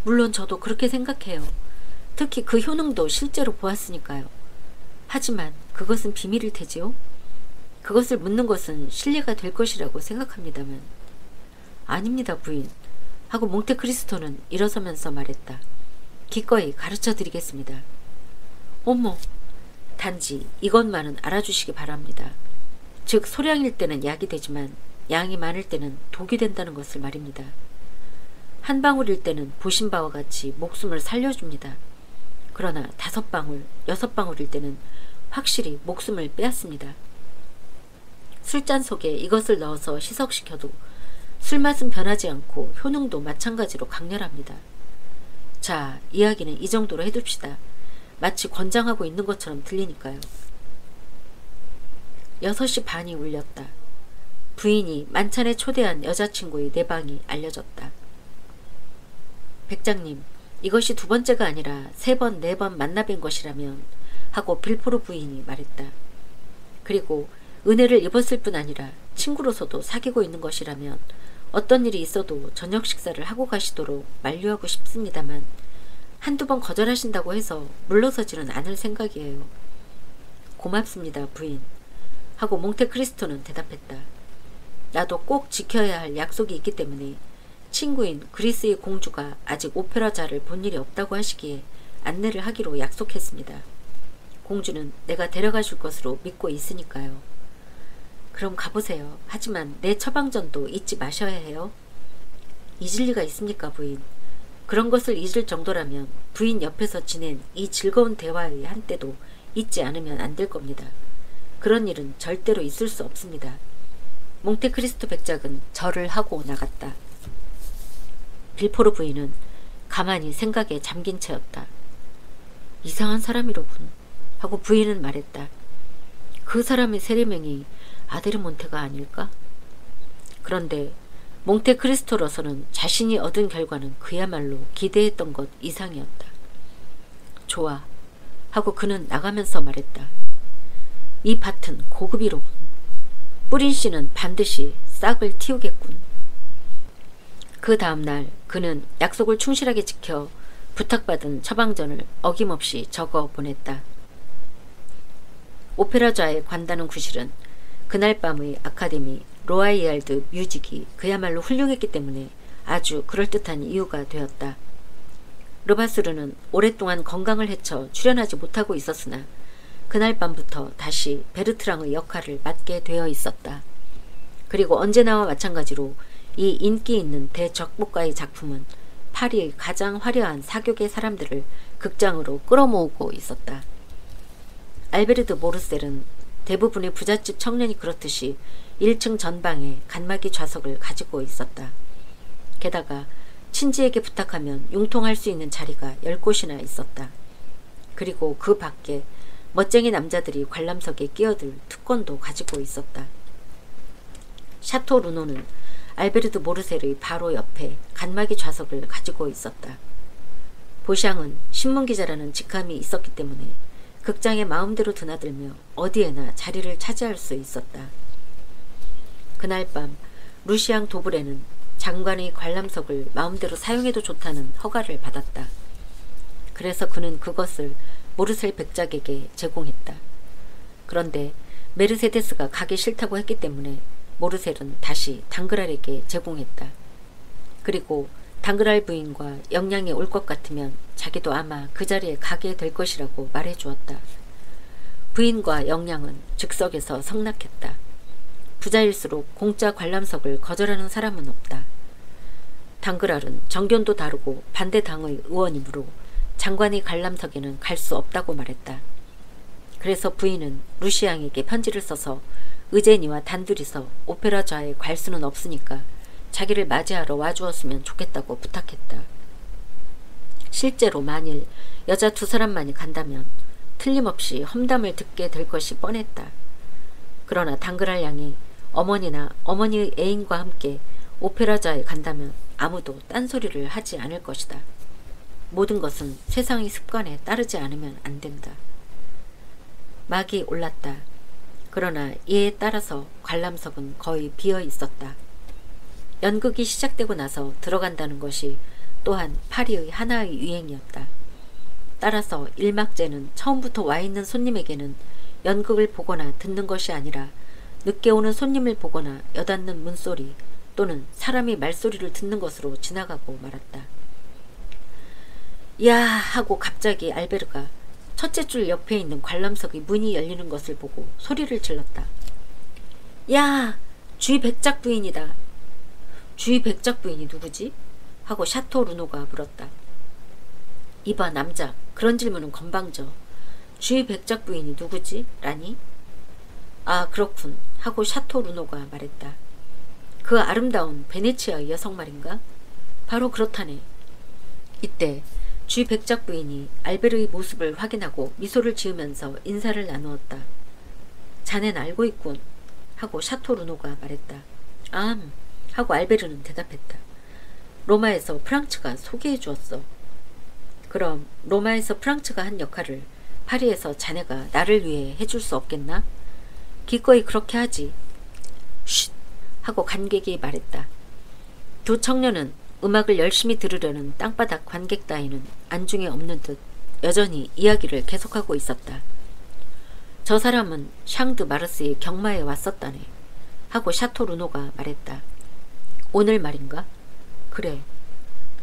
물론 저도 그렇게 생각해요. 특히 그 효능도 실제로 보았으니까요. 하지만 그것은 비밀일 테지요. 그것을 묻는 것은 신뢰가 될 것이라고 생각합니다만. 아닙니다, 부인. 하고 몽테크리스토는 일어서면서 말했다. 기꺼이 가르쳐 드리겠습니다. 어머, 단지 이것만은 알아주시기 바랍니다. 즉 소량일 때는 약이 되지만 양이 많을 때는 독이 된다는 것을 말입니다. 한 방울일 때는 보신 바와 같이 목숨을 살려줍니다. 그러나 5방울, 6방울일 때는 확실히 목숨을 빼앗습니다. 술잔 속에 이것을 넣어서 희석시켜도 술맛은 변하지 않고 효능도 마찬가지로 강렬합니다. 자, 이야기는 이 정도로 해둡시다. 마치 권장하고 있는 것처럼 들리니까요. 6시 반이 울렸다. 부인이 만찬에 초대한 여자친구의 내방이 알려졌다. 백장님, 이것이 두 번째가 아니라 세 번, 네 번 만나뵌 것이라면 하고 빌포르 부인이 말했다. 그리고 은혜를 입었을 뿐 아니라 친구로서도 사귀고 있는 것이라면 어떤 일이 있어도 저녁 식사를 하고 가시도록 만류하고 싶습니다만 한두 번 거절하신다고 해서 물러서지는 않을 생각이에요. 고맙습니다, 부인. 하고 몽테크리스토는 대답했다. 나도 꼭 지켜야 할 약속이 있기 때문에 친구인 그리스의 공주가 아직 오페라자를 본 일이 없다고 하시기에 안내를 하기로 약속했습니다. 공주는 내가 데려가 줄 것으로 믿고 있으니까요. 그럼 가보세요. 하지만 내 처방전도 잊지 마셔야 해요. 잊을 리가 있습니까, 부인? 그런 것을 잊을 정도라면 부인 옆에서 지낸 이 즐거운 대화의 한때도 잊지 않으면 안 될 겁니다. 그런 일은 절대로 있을 수 없습니다. 몽테크리스토 백작은 절을 하고 나갔다. 빌포르 부인은 가만히 생각에 잠긴 채였다. 이상한 사람이로군 하고 부인은 말했다. 그 사람의 세례명이 아데르몬테가 아닐까? 그런데 몽테크리스토로서는 자신이 얻은 결과는 그야말로 기대했던 것 이상이었다. 좋아 하고 그는 나가면서 말했다. 이 밭은 고급이로군. 뿌린 씨는 반드시 싹을 틔우겠군. 그 다음날 그는 약속을 충실하게 지켜 부탁받은 처방전을 어김없이 적어 보냈다. 오페라좌에 관다는 구실은 그날 밤의 아카데미 로아이알드 뮤직이 그야말로 훌륭했기 때문에 아주 그럴듯한 이유가 되었다. 르바스르는 오랫동안 건강을 해쳐 출연하지 못하고 있었으나 그날 밤부터 다시 베르트랑의 역할을 맡게 되어 있었다. 그리고 언제나와 마찬가지로 이 인기 있는 대적복가의 작품은 파리의 가장 화려한 사교계 사람들을 극장으로 끌어모으고 있었다. 알베르드 모르셀은 대부분의 부잣집 청년이 그렇듯이 1층 전방에 간막이 좌석을 가지고 있었다. 게다가 친지에게 부탁하면 융통할 수 있는 자리가 10곳이나 있었다. 그리고 그 밖에 멋쟁이 남자들이 관람석에 끼어들 특권도 가지고 있었다. 샤토 루노는 알베르드 모르셀의 바로 옆에 간막이 좌석을 가지고 있었다. 보샹은 신문기자라는 직함이 있었기 때문에 극장에 마음대로 드나들며 어디에나 자리를 차지할 수 있었다. 그날 밤 루시앙 도브레는 장관의 관람석을 마음대로 사용해도 좋다는 허가를 받았다. 그래서 그는 그것을 모르셀 백작에게 제공했다. 그런데 메르세데스가 가기 싫다고 했기 때문에 모르셀은 다시 당그랄에게 제공했다. 그리고 당그랄 부인과 영양이 올 것 같으면 자기도 아마 그 자리에 가게 될 것이라고 말해주었다. 부인과 영양은 즉석에서 성낙했다. 부자일수록 공짜 관람석을 거절하는 사람은 없다. 당그랄은 정견도 다르고 반대당의 의원이므로 장관의 관람석에는 갈 수 없다고 말했다. 그래서 부인은 루시앙에게 편지를 써서 의제니와 단둘이서 오페라좌에 갈 수는 없으니까 자기를 맞이하러 와주었으면 좋겠다고 부탁했다. 실제로 만일 여자 두 사람만이 간다면 틀림없이 험담을 듣게 될 것이 뻔했다. 그러나 당그랄 양이 어머니나 어머니의 애인과 함께 오페라좌에 간다면 아무도 딴소리를 하지 않을 것이다. 모든 것은 세상의 습관에 따르지 않으면 안 된다. 막이 올랐다. 그러나 이에 따라서 관람석은 거의 비어 있었다. 연극이 시작되고 나서 들어간다는 것이 또한 파리의 하나의 유행이었다. 따라서 일막제는 처음부터 와 있는 손님에게는 연극을 보거나 듣는 것이 아니라 늦게 오는 손님을 보거나 여닫는 문소리 또는 사람이 말소리를 듣는 것으로 지나가고 말았다. 야 하고 갑자기 알베르가 첫째 줄 옆에 있는 관람석의 문이 열리는 것을 보고 소리를 질렀다. 야! 주의 백작 부인이다. 주의 백작 부인이 누구지? 하고 샤토 루노가 물었다. 이봐 남자, 그런 질문은 건방져. 주의 백작 부인이 누구지? 라니? 아 그렇군 하고 샤토 루노가 말했다. 그 아름다운 베네치아의 여성 말인가? 바로 그렇다네. 이때 주의 백작 부인이 알베르의 모습을 확인하고 미소를 지으면서 인사를 나누었다. 자넨 알고 있군 하고 샤토 루노가 말했다. 암 하고 알베르는 대답했다. 로마에서 프랑츠가 소개해 주었어. 그럼 로마에서 프랑츠가 한 역할을 파리에서 자네가 나를 위해 해줄 수 없겠나? 기꺼이 그렇게 하지. 쉿! 하고 관객이 말했다. 두 청년은 음악을 열심히 들으려는 땅바닥 관객 따위는 안중에 없는 듯 여전히 이야기를 계속하고 있었다. 저 사람은 샹드 마르스의 경마에 왔었다네. 하고 샤토 루노가 말했다. 오늘 말인가? 그래.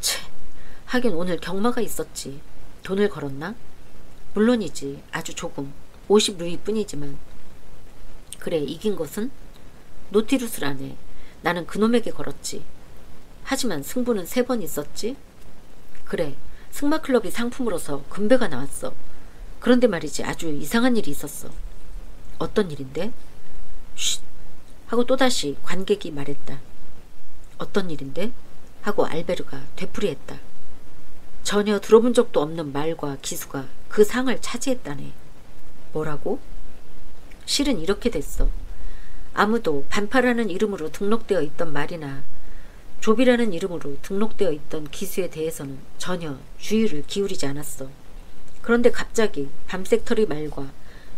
채, 하긴 오늘 경마가 있었지. 돈을 걸었나? 물론이지. 아주 조금. 50루이 뿐이지만. 그래, 이긴 것은? 노티루스라네. 나는 그놈에게 걸었지. 하지만 승부는 3번 있었지? 그래, 승마클럽이 상품으로서 금배가 나왔어. 그런데 말이지, 아주 이상한 일이 있었어. 어떤 일인데? 쉿! 하고 또다시 관객이 말했다. 어떤 일인데? 하고 알베르가 되풀이했다. 전혀 들어본 적도 없는 말과 기수가 그 상을 차지했다네. 뭐라고? 실은 이렇게 됐어. 아무도 반파라는 이름으로 등록되어 있던 말이나 조비라는 이름으로 등록되어 있던 기수에 대해서는 전혀 주의를 기울이지 않았어. 그런데 갑자기 밤색털이 말과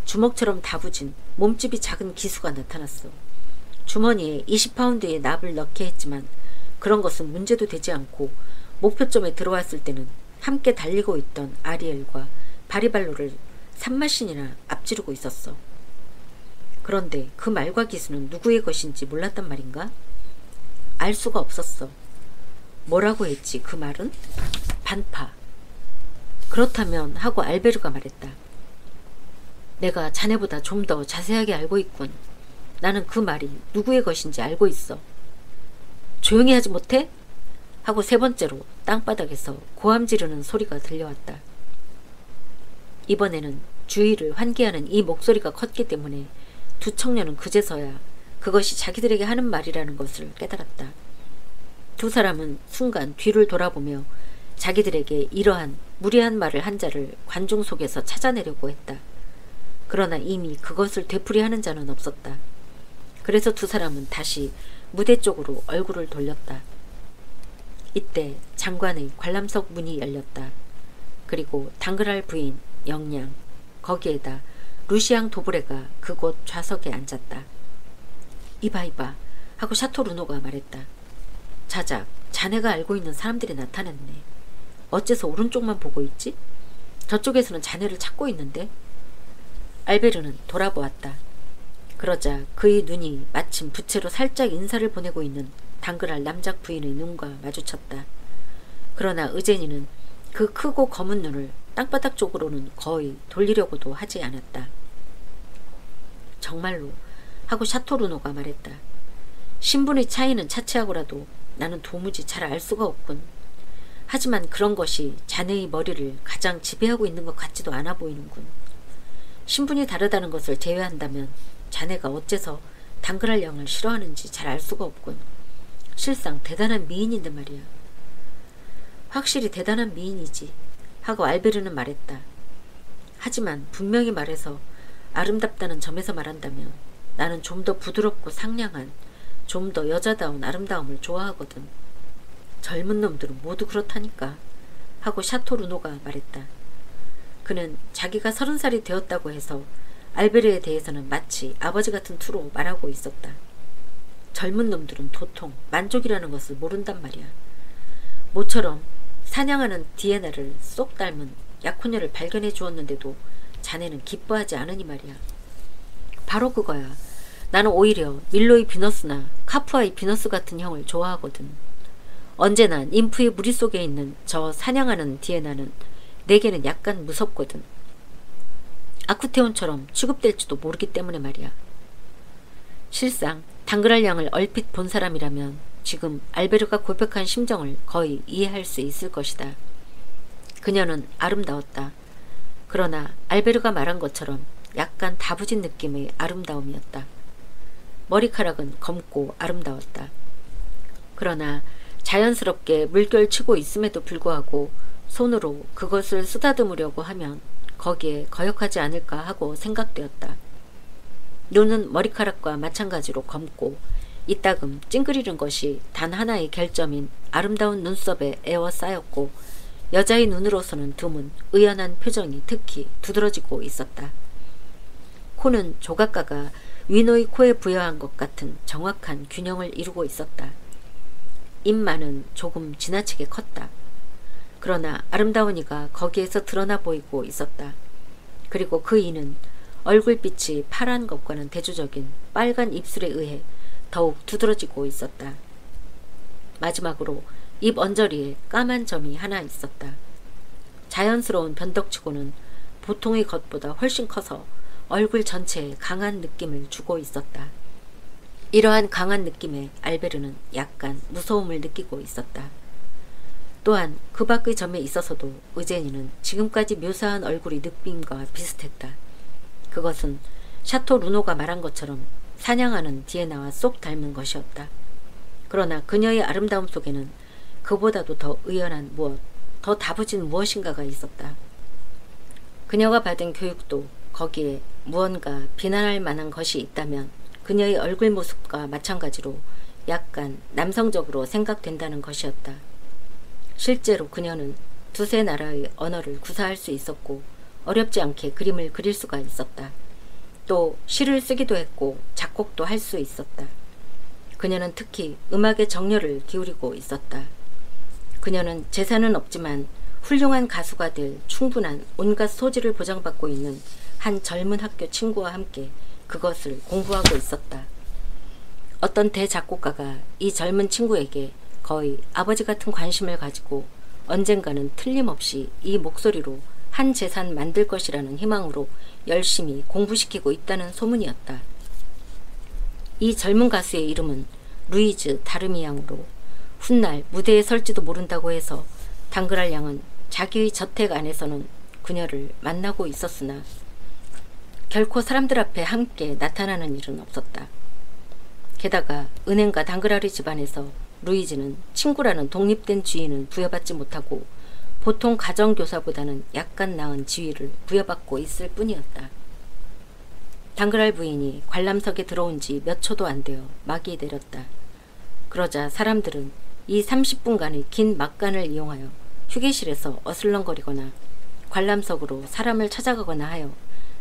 주먹처럼 다부진 몸집이 작은 기수가 나타났어. 주머니에 20파운드의 납을 넣게 했지만 그런 것은 문제도 되지 않고 목표점에 들어왔을 때는 함께 달리고 있던 아리엘과 바리발로를 3마신이나 앞지르고 있었어. 그런데 그 말과 기수는 누구의 것인지 몰랐단 말인가? 알 수가 없었어. 뭐라고 했지 그 말은? 반파. 그렇다면 하고 알베르가 말했다. 내가 자네보다 좀 더 자세하게 알고 있군. 나는 그 말이 누구의 것인지 알고 있어. 조용히 하지 못해? 하고 3번째로 땅바닥에서 고함 지르는 소리가 들려왔다. 이번에는 주위를 환기하는 이 목소리가 컸기 때문에 두 청년은 그제서야 그것이 자기들에게 하는 말이라는 것을 깨달았다. 두 사람은 순간 뒤를 돌아보며 자기들에게 이러한 무례한 말을 한 자를 관중 속에서 찾아내려고 했다. 그러나 이미 그것을 되풀이하는 자는 없었다. 그래서 두 사람은 다시 무대 쪽으로 얼굴을 돌렸다. 이때 장관의 관람석 문이 열렸다. 그리고 당그랄 부인 영양, 거기에다 루시앙 도브레가 그곳 좌석에 앉았다. 이봐 하고 샤토 루노가 말했다. 자작, 자네가 알고 있는 사람들이 나타났네. 어째서 오른쪽만 보고 있지? 저쪽에서는 자네를 찾고 있는데? 알베르는 돌아보았다. 그러자 그의 눈이 마침 부채로 살짝 인사를 보내고 있는 당그랄 남작 부인의 눈과 마주쳤다. 그러나 의제니는 그 크고 검은 눈을 땅바닥 쪽으로는 거의 돌리려고도 하지 않았다. 정말로 하고 샤토루노가 말했다. 신분의 차이는 차치하고라도 나는 도무지 잘 알 수가 없군. 하지만 그런 것이 자네의 머리를 가장 지배하고 있는 것 같지도 않아 보이는군. 신분이 다르다는 것을 제외한다면 자네가 어째서 당그랄 영을 싫어하는지 잘 알 수가 없군. 실상 대단한 미인인데 말이야. 확실히 대단한 미인이지 하고 알베르는 말했다. 하지만 분명히 말해서 아름답다는 점에서 말한다면 나는 좀 더 부드럽고 상냥한, 좀 더 여자다운 아름다움을 좋아하거든. 젊은 놈들은 모두 그렇다니까 하고 샤토 루노가 말했다. 그는 자기가 30살이 되었다고 해서 알베르에 대해서는 마치 아버지 같은 투로 말하고 있었다. 젊은 놈들은 도통 만족이라는 것을 모른단 말이야. 모처럼 사냥하는 디에나를 쏙 닮은 약혼녀를 발견해 주었는데도 자네는 기뻐하지 않으니 말이야. 바로 그거야. 나는 오히려 밀로의 비너스나 카프아의 비너스 같은 형을 좋아하거든. 언제나 ним프의 무리 속에 있는 저 사냥하는 디에나는 내게는 약간 무섭거든. 아쿠테온처럼 취급될지도 모르기 때문에 말이야. 실상 당그랄 양을 얼핏 본 사람이라면 지금 알베르가 고백한 심정을 거의 이해할 수 있을 것이다. 그녀는 아름다웠다. 그러나 알베르가 말한 것처럼 약간 다부진 느낌의 아름다움이었다. 머리카락은 검고 아름다웠다. 그러나 자연스럽게 물결치고 있음에도 불구하고 손으로 그것을 쓰다듬으려고 하면 거기에 거역하지 않을까 하고 생각되었다. 눈은 머리카락과 마찬가지로 검고 이따금 찡그리는 것이 단 하나의 결점인 아름다운 눈썹에 에워싸였고 여자의 눈으로서는 드문 의연한 표정이 특히 두드러지고 있었다. 코는 조각가가 위노의 코에 부여한 것 같은 정확한 균형을 이루고 있었다. 입만은 조금 지나치게 컸다. 그러나 아름다운 이가 거기에서 드러나 보이고 있었다. 그리고 그 이는 얼굴빛이 파란 것과는 대조적인 빨간 입술에 의해 더욱 두드러지고 있었다. 마지막으로 입 언저리에 까만 점이 하나 있었다. 자연스러운 변덕치고는 보통의 것보다 훨씬 커서 얼굴 전체에 강한 느낌을 주고 있었다. 이러한 강한 느낌에 알베르는 약간 무서움을 느끼고 있었다. 또한 그 밖의 점에 있어서도 의제니는 지금까지 묘사한 얼굴이 느낌과 비슷했다. 그것은 샤토 루노가 말한 것처럼 사냥하는 디에나와 쏙 닮은 것이었다. 그러나 그녀의 아름다움 속에는 그보다도 더 의연한 무엇, 더 다부진 무엇인가가 있었다. 그녀가 받은 교육도 거기에 무언가 비난할 만한 것이 있다면 그녀의 얼굴 모습과 마찬가지로 약간 남성적으로 생각된다는 것이었다. 실제로 그녀는 두세 나라의 언어를 구사할 수 있었고 어렵지 않게 그림을 그릴 수가 있었다. 또 시를 쓰기도 했고 작곡도 할 수 있었다. 그녀는 특히 음악에 정열을 기울이고 있었다. 그녀는 재산은 없지만 훌륭한 가수가 될 충분한 온갖 소질을 보장받고 있는 한 젊은 학교 친구와 함께 그것을 공부하고 있었다. 어떤 대작곡가가 이 젊은 친구에게 거의 아버지 같은 관심을 가지고 언젠가는 틀림없이 이 목소리로 한 재산 만들 것이라는 희망으로 열심히 공부시키고 있다는 소문이었다. 이 젊은 가수의 이름은 루이즈 다르미앙으로 훗날 무대에 설지도 모른다고 해서 당그랄 양은 자기의 저택 안에서는 그녀를 만나고 있었으나 결코 사람들 앞에 함께 나타나는 일은 없었다. 게다가 은행가 당그랄의 집안에서 루이즈는 친구라는 독립된 지위는 부여받지 못하고 보통 가정교사보다는 약간 나은 지위를 부여받고 있을 뿐이었다. 당그랄 부인이 관람석에 들어온 지 몇 초도 안 되어 막이 내렸다. 그러자 사람들은 이 30분간의 긴 막간을 이용하여 휴게실에서 어슬렁거리거나 관람석으로 사람을 찾아가거나 하여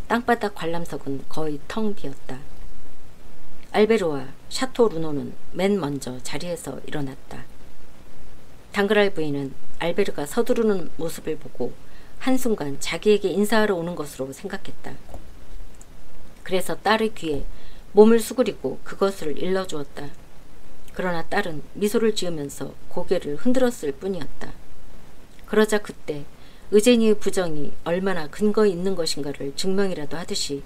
땅바닥 관람석은 거의 텅 비었다. 알베르와 샤토 루노는 맨 먼저 자리에서 일어났다. 당그랄 부인은 알베르가 서두르는 모습을 보고 한순간 자기에게 인사하러 오는 것으로 생각했다. 그래서 딸의 귀에 몸을 수그리고 그것을 일러주었다. 그러나 딸은 미소를 지으면서 고개를 흔들었을 뿐이었다. 그러자 그때 의제니의 부정이 얼마나 근거 있는 것인가를 증명이라도 하듯이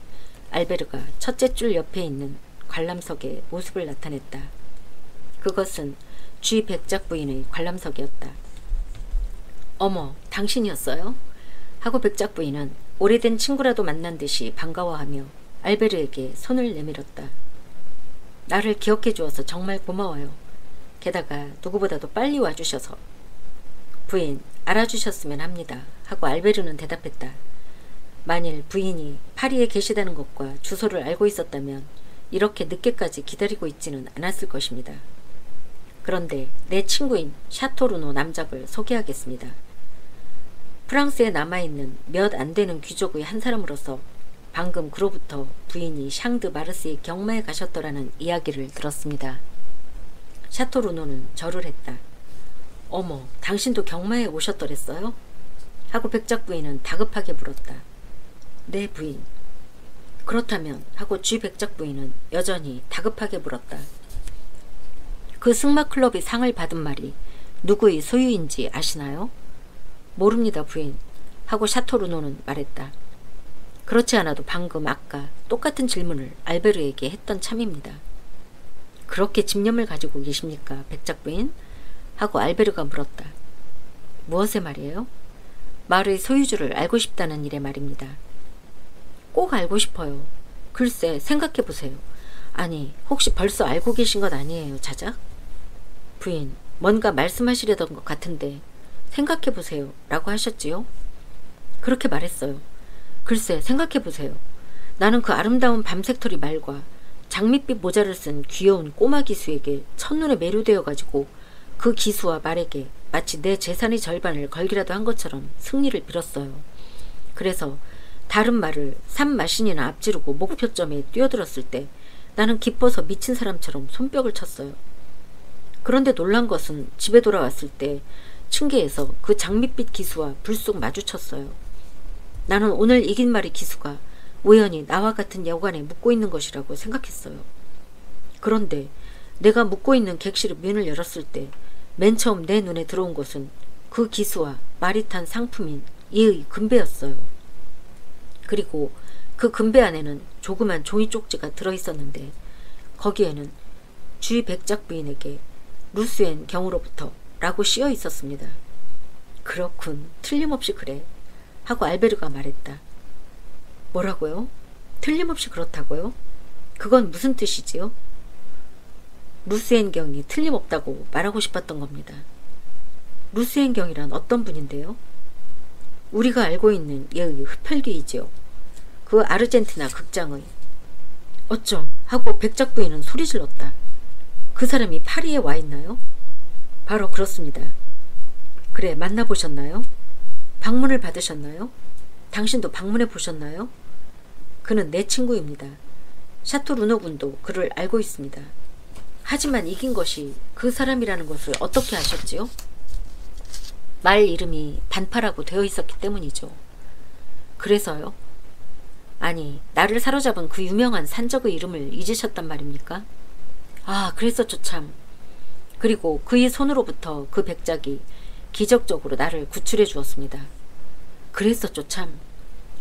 알베르가 첫째 줄 옆에 있는 관람석에 모습을 나타냈다. 그것은 쥐 백작 부인의 관람석이었다. 어머, 당신이었어요? 하고 백작 부인은 오래된 친구라도 만난 듯이 반가워하며 알베르에게 손을 내밀었다. 나를 기억해 주어서 정말 고마워요. 게다가 누구보다도 빨리 와주셔서. 부인, 알아주셨으면 합니다. 하고 알베르는 대답했다. 만일 부인이 파리에 계시다는 것과 주소를 알고 있었다면 이렇게 늦게까지 기다리고 있지는 않았을 것입니다. 그런데 내 친구인 샤토르노 남작을 소개하겠습니다. 프랑스에 남아있는 몇 안 되는 귀족의 한 사람으로서 방금 그로부터 부인이 샹드 마르스에 경마에 가셨더라는 이야기를 들었습니다. 샤토르노는 절을 했다. 어머, 당신도 경마에 오셨더랬어요? 하고 백작 부인은 다급하게 물었다. 네, 부인. 그렇다면 하고 쥐 백작 부인은 여전히 다급하게 물었다. 그 승마클럽이 상을 받은 말이 누구의 소유인지 아시나요? 모릅니다, 부인. 하고 샤토르노는 말했다. 그렇지 않아도 방금 아까 똑같은 질문을 알베르에게 했던 참입니다. 그렇게 집념을 가지고 계십니까, 백작 부인? 하고 알베르가 물었다. 무엇에 말이에요? 말의 소유주를 알고 싶다는 일에 말입니다. 꼭 알고 싶어요. 글쎄, 생각해보세요. 아니, 혹시 벌써 알고 계신 것 아니에요, 자작? 부인, 뭔가 말씀하시려던 것 같은데 생각해보세요 라고 하셨지요? 그렇게 말했어요. 글쎄, 생각해보세요. 나는 그 아름다운 밤색털이 말과 장밋빛 모자를 쓴 귀여운 꼬마 기수에게 첫눈에 매료되어가지고 그 기수와 말에게 마치 내 재산의 절반을 걸기라도 한 것처럼 승리를 빌었어요. 그래서 다른 말을 3마신이나 앞지르고 목표점에 뛰어들었을 때 나는 기뻐서 미친 사람처럼 손뼉을 쳤어요. 그런데 놀란 것은 집에 돌아왔을 때 층계에서 그 장밋빛 기수와 불쑥 마주쳤어요. 나는 오늘 이긴 말의 기수가 우연히 나와 같은 여관에 묵고 있는 것이라고 생각했어요. 그런데 내가 묵고 있는 객실의 문을 열었을 때 맨 처음 내 눈에 들어온 것은 그 기수와 말이 탄 상품인 이의 금배였어요. 그리고 그 금배 안에는 조그만 종이 쪽지가 들어있었는데 거기에는 주의 백작 부인에게 루스엔 경으로부터 라고 씌어 있었습니다. 그렇군, 틀림없이 그래 하고 알베르가 말했다. 뭐라고요? 틀림없이 그렇다고요? 그건 무슨 뜻이지요? 루스엔 경이 틀림없다고 말하고 싶었던 겁니다. 루스엔 경이란 어떤 분인데요? 우리가 알고 있는 예의 흡혈귀이지요. 그 아르헨티나 극장의. 어쩜 하고 백작 부인은 소리 질렀다. 그 사람이 파리에 와 있나요? 바로 그렇습니다. 그래, 만나보셨나요? 방문을 받으셨나요? 당신도 방문해 보셨나요? 그는 내 친구입니다. 샤토 루노 군도 그를 알고 있습니다. 하지만 이긴 것이 그 사람이라는 것을 어떻게 아셨지요? 말 이름이 반파라고 되어 있었기 때문이죠. 그래서요? 아니, 나를 사로잡은 그 유명한 산적의 이름을 잊으셨단 말입니까? 아, 그랬었죠 참. 그리고 그의 손으로부터 그 백작이 기적적으로 나를 구출해 주었습니다. 그랬었죠 참.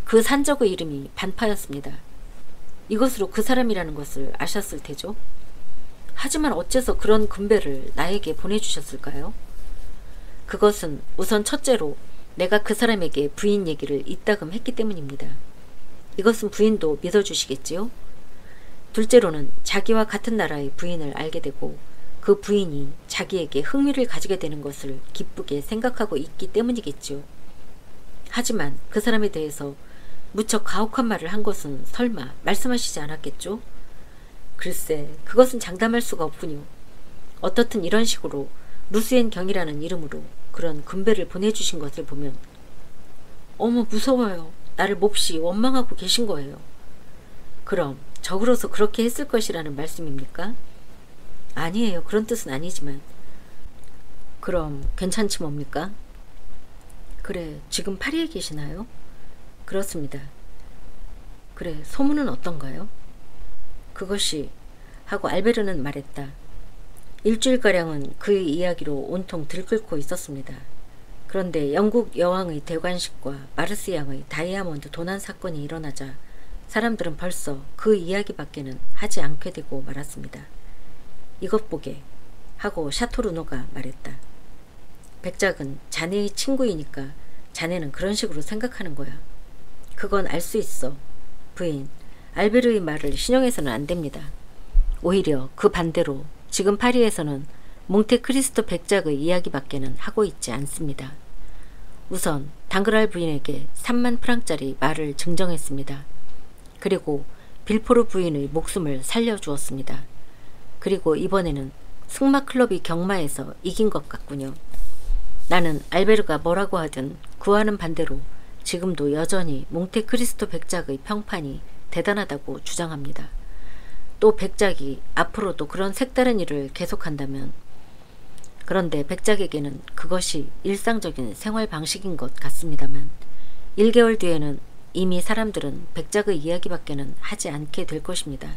그 산적의 이름이 반파였습니다. 이것으로 그 사람이라는 것을 아셨을 테죠? 하지만 어째서 그런 금배를 나에게 보내주셨을까요? 그것은 우선 첫째로 내가 그 사람에게 부인 얘기를 이따금 했기 때문입니다. 이것은 부인도 믿어주시겠지요? 둘째로는 자기와 같은 나라의 부인을 알게 되고 그 부인이 자기에게 흥미를 가지게 되는 것을 기쁘게 생각하고 있기 때문이겠지요. 하지만 그 사람에 대해서 무척 가혹한 말을 한 것은 설마 말씀하시지 않았겠죠? 글쎄, 그것은 장담할 수가 없군요. 어떻든 이런 식으로 루스엔 경이라는 이름으로 그런 금배를 보내주신 것을 보면 어머, 무서워요. 나를 몹시 원망하고 계신 거예요. 그럼 적으로서 그렇게 했을 것이라는 말씀입니까? 아니에요. 그런 뜻은 아니지만. 그럼 괜찮지 뭡니까? 그래, 지금 파리에 계시나요? 그렇습니다. 그래, 소문은 어떤가요? 그것이 하고 알베르는 말했다. 일주일가량은 그의 이야기로 온통 들끓고 있었습니다. 그런데 영국 여왕의 대관식과 마르스 양의 다이아몬드 도난 사건이 일어나자 사람들은 벌써 그 이야기밖에는 하지 않게 되고 말았습니다. 이것 보게 하고 샤토르노가 말했다. 백작은 자네의 친구이니까 자네는 그런 식으로 생각하는 거야. 그건 알 수 있어. 부인, 알베르의 말을 신용해서는 안 됩니다. 오히려 그 반대로 지금 파리에서는 몽테크리스토 백작의 이야기밖에는 하고 있지 않습니다. 우선 당그랄 부인에게 3만 프랑짜리 말을 증정했습니다. 그리고 빌포르 부인의 목숨을 살려주었습니다. 그리고 이번에는 승마클럽이 경마에서 이긴 것 같군요. 나는 알베르가 뭐라고 하든 그와는 반대로 지금도 여전히 몽테크리스토 백작의 평판이 대단하다고 주장합니다. 또 백작이 앞으로도 그런 색다른 일을 계속한다면, 그런데 백작에게는 그것이 일상적인 생활 방식인 것 같습니다만 1개월 뒤에는 이미 사람들은 백작의 이야기밖에는 하지 않게 될 것입니다.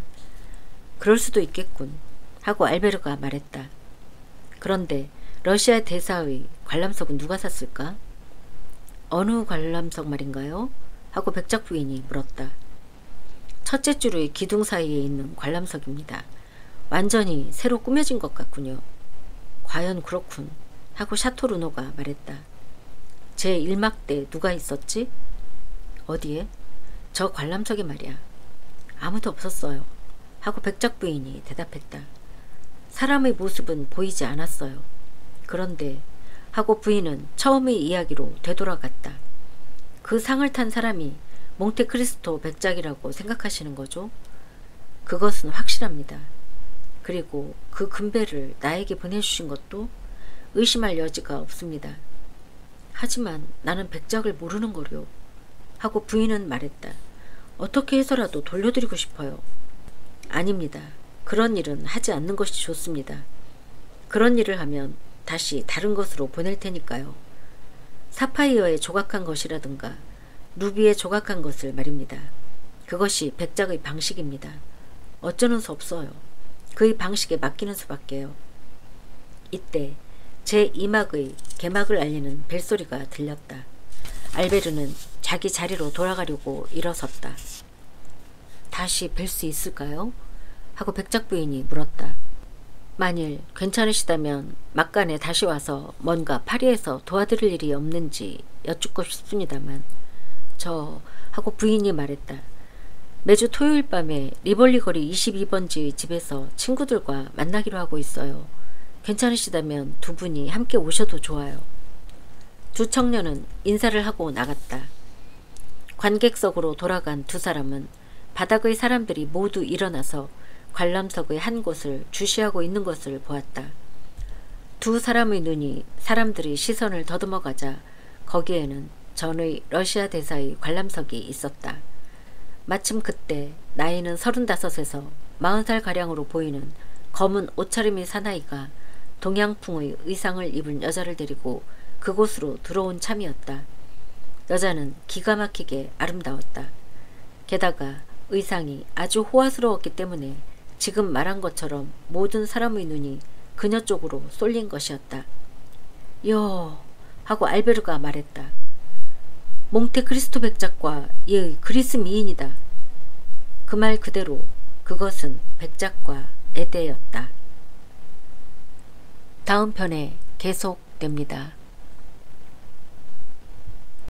그럴 수도 있겠군 하고 알베르가 말했다. 그런데 러시아 대사의 관람석은 누가 샀을까? 어느 관람석 말인가요? 하고 백작 부인이 물었다. 첫째 줄의 기둥 사이에 있는 관람석입니다. 완전히 새로 꾸며진 것 같군요. 과연 그렇군 하고 샤토르노가 말했다. 제 1막 때 누가 있었지? 어디에? 저 관람석에 말이야. 아무도 없었어요 하고 백작 부인이 대답했다. 사람의 모습은 보이지 않았어요. 그런데 하고 부인은 처음의 이야기로 되돌아갔다. 그 상을 탄 사람이 몽테크리스토 백작이라고 생각하시는 거죠? 그것은 확실합니다. 그리고 그 금배를 나에게 보내주신 것도 의심할 여지가 없습니다. 하지만 나는 백작을 모르는 거요. 하고 부인은 말했다. 어떻게 해서라도 돌려드리고 싶어요. 아닙니다. 그런 일은 하지 않는 것이 좋습니다. 그런 일을 하면 다시 다른 것으로 보낼 테니까요. 사파이어에 조각한 것이라든가 루비에 조각한 것을 말입니다. 그것이 백작의 방식입니다. 어쩌는 수 없어요. 그의 방식에 맡기는 수밖에요. 이때 제 이막의 개막을 알리는 벨소리가 들렸다. 알베르는 자기 자리로 돌아가려고 일어섰다. 다시 뵐 수 있을까요? 하고 백작 부인이 물었다. 만일 괜찮으시다면 막간에 다시 와서 뭔가 파리에서 도와드릴 일이 없는지 여쭙고 싶습니다만 하고 부인이 말했다. 매주 토요일 밤에 리볼리 거리 22번지의 집에서 친구들과 만나기로 하고 있어요. 괜찮으시다면 두 분이 함께 오셔도 좋아요. 두 청년은 인사를 하고 나갔다. 관객석으로 돌아간 두 사람은 바닥의 사람들이 모두 일어나서 관람석의 한 곳을 주시하고 있는 것을 보았다. 두 사람의 눈이 사람들의 시선을 더듬어가자 거기에는 전의 러시아 대사의 관람석이 있었다. 마침 그때 나이는 35에서 40살가량으로 보이는 검은 옷차림의 사나이가 동양풍의 의상을 입은 여자를 데리고 그곳으로 들어온 참이었다. 여자는 기가 막히게 아름다웠다. 게다가 의상이 아주 호화스러웠기 때문에 지금 말한 것처럼 모든 사람의 눈이 그녀 쪽으로 쏠린 것이었다. 요 하고 알베르가 말했다. 몽테크리스토 백작과 얘의 그리스 미인이다. 그 말 그대로 그것은 백작과 에데였다. 다음 편에 계속됩니다.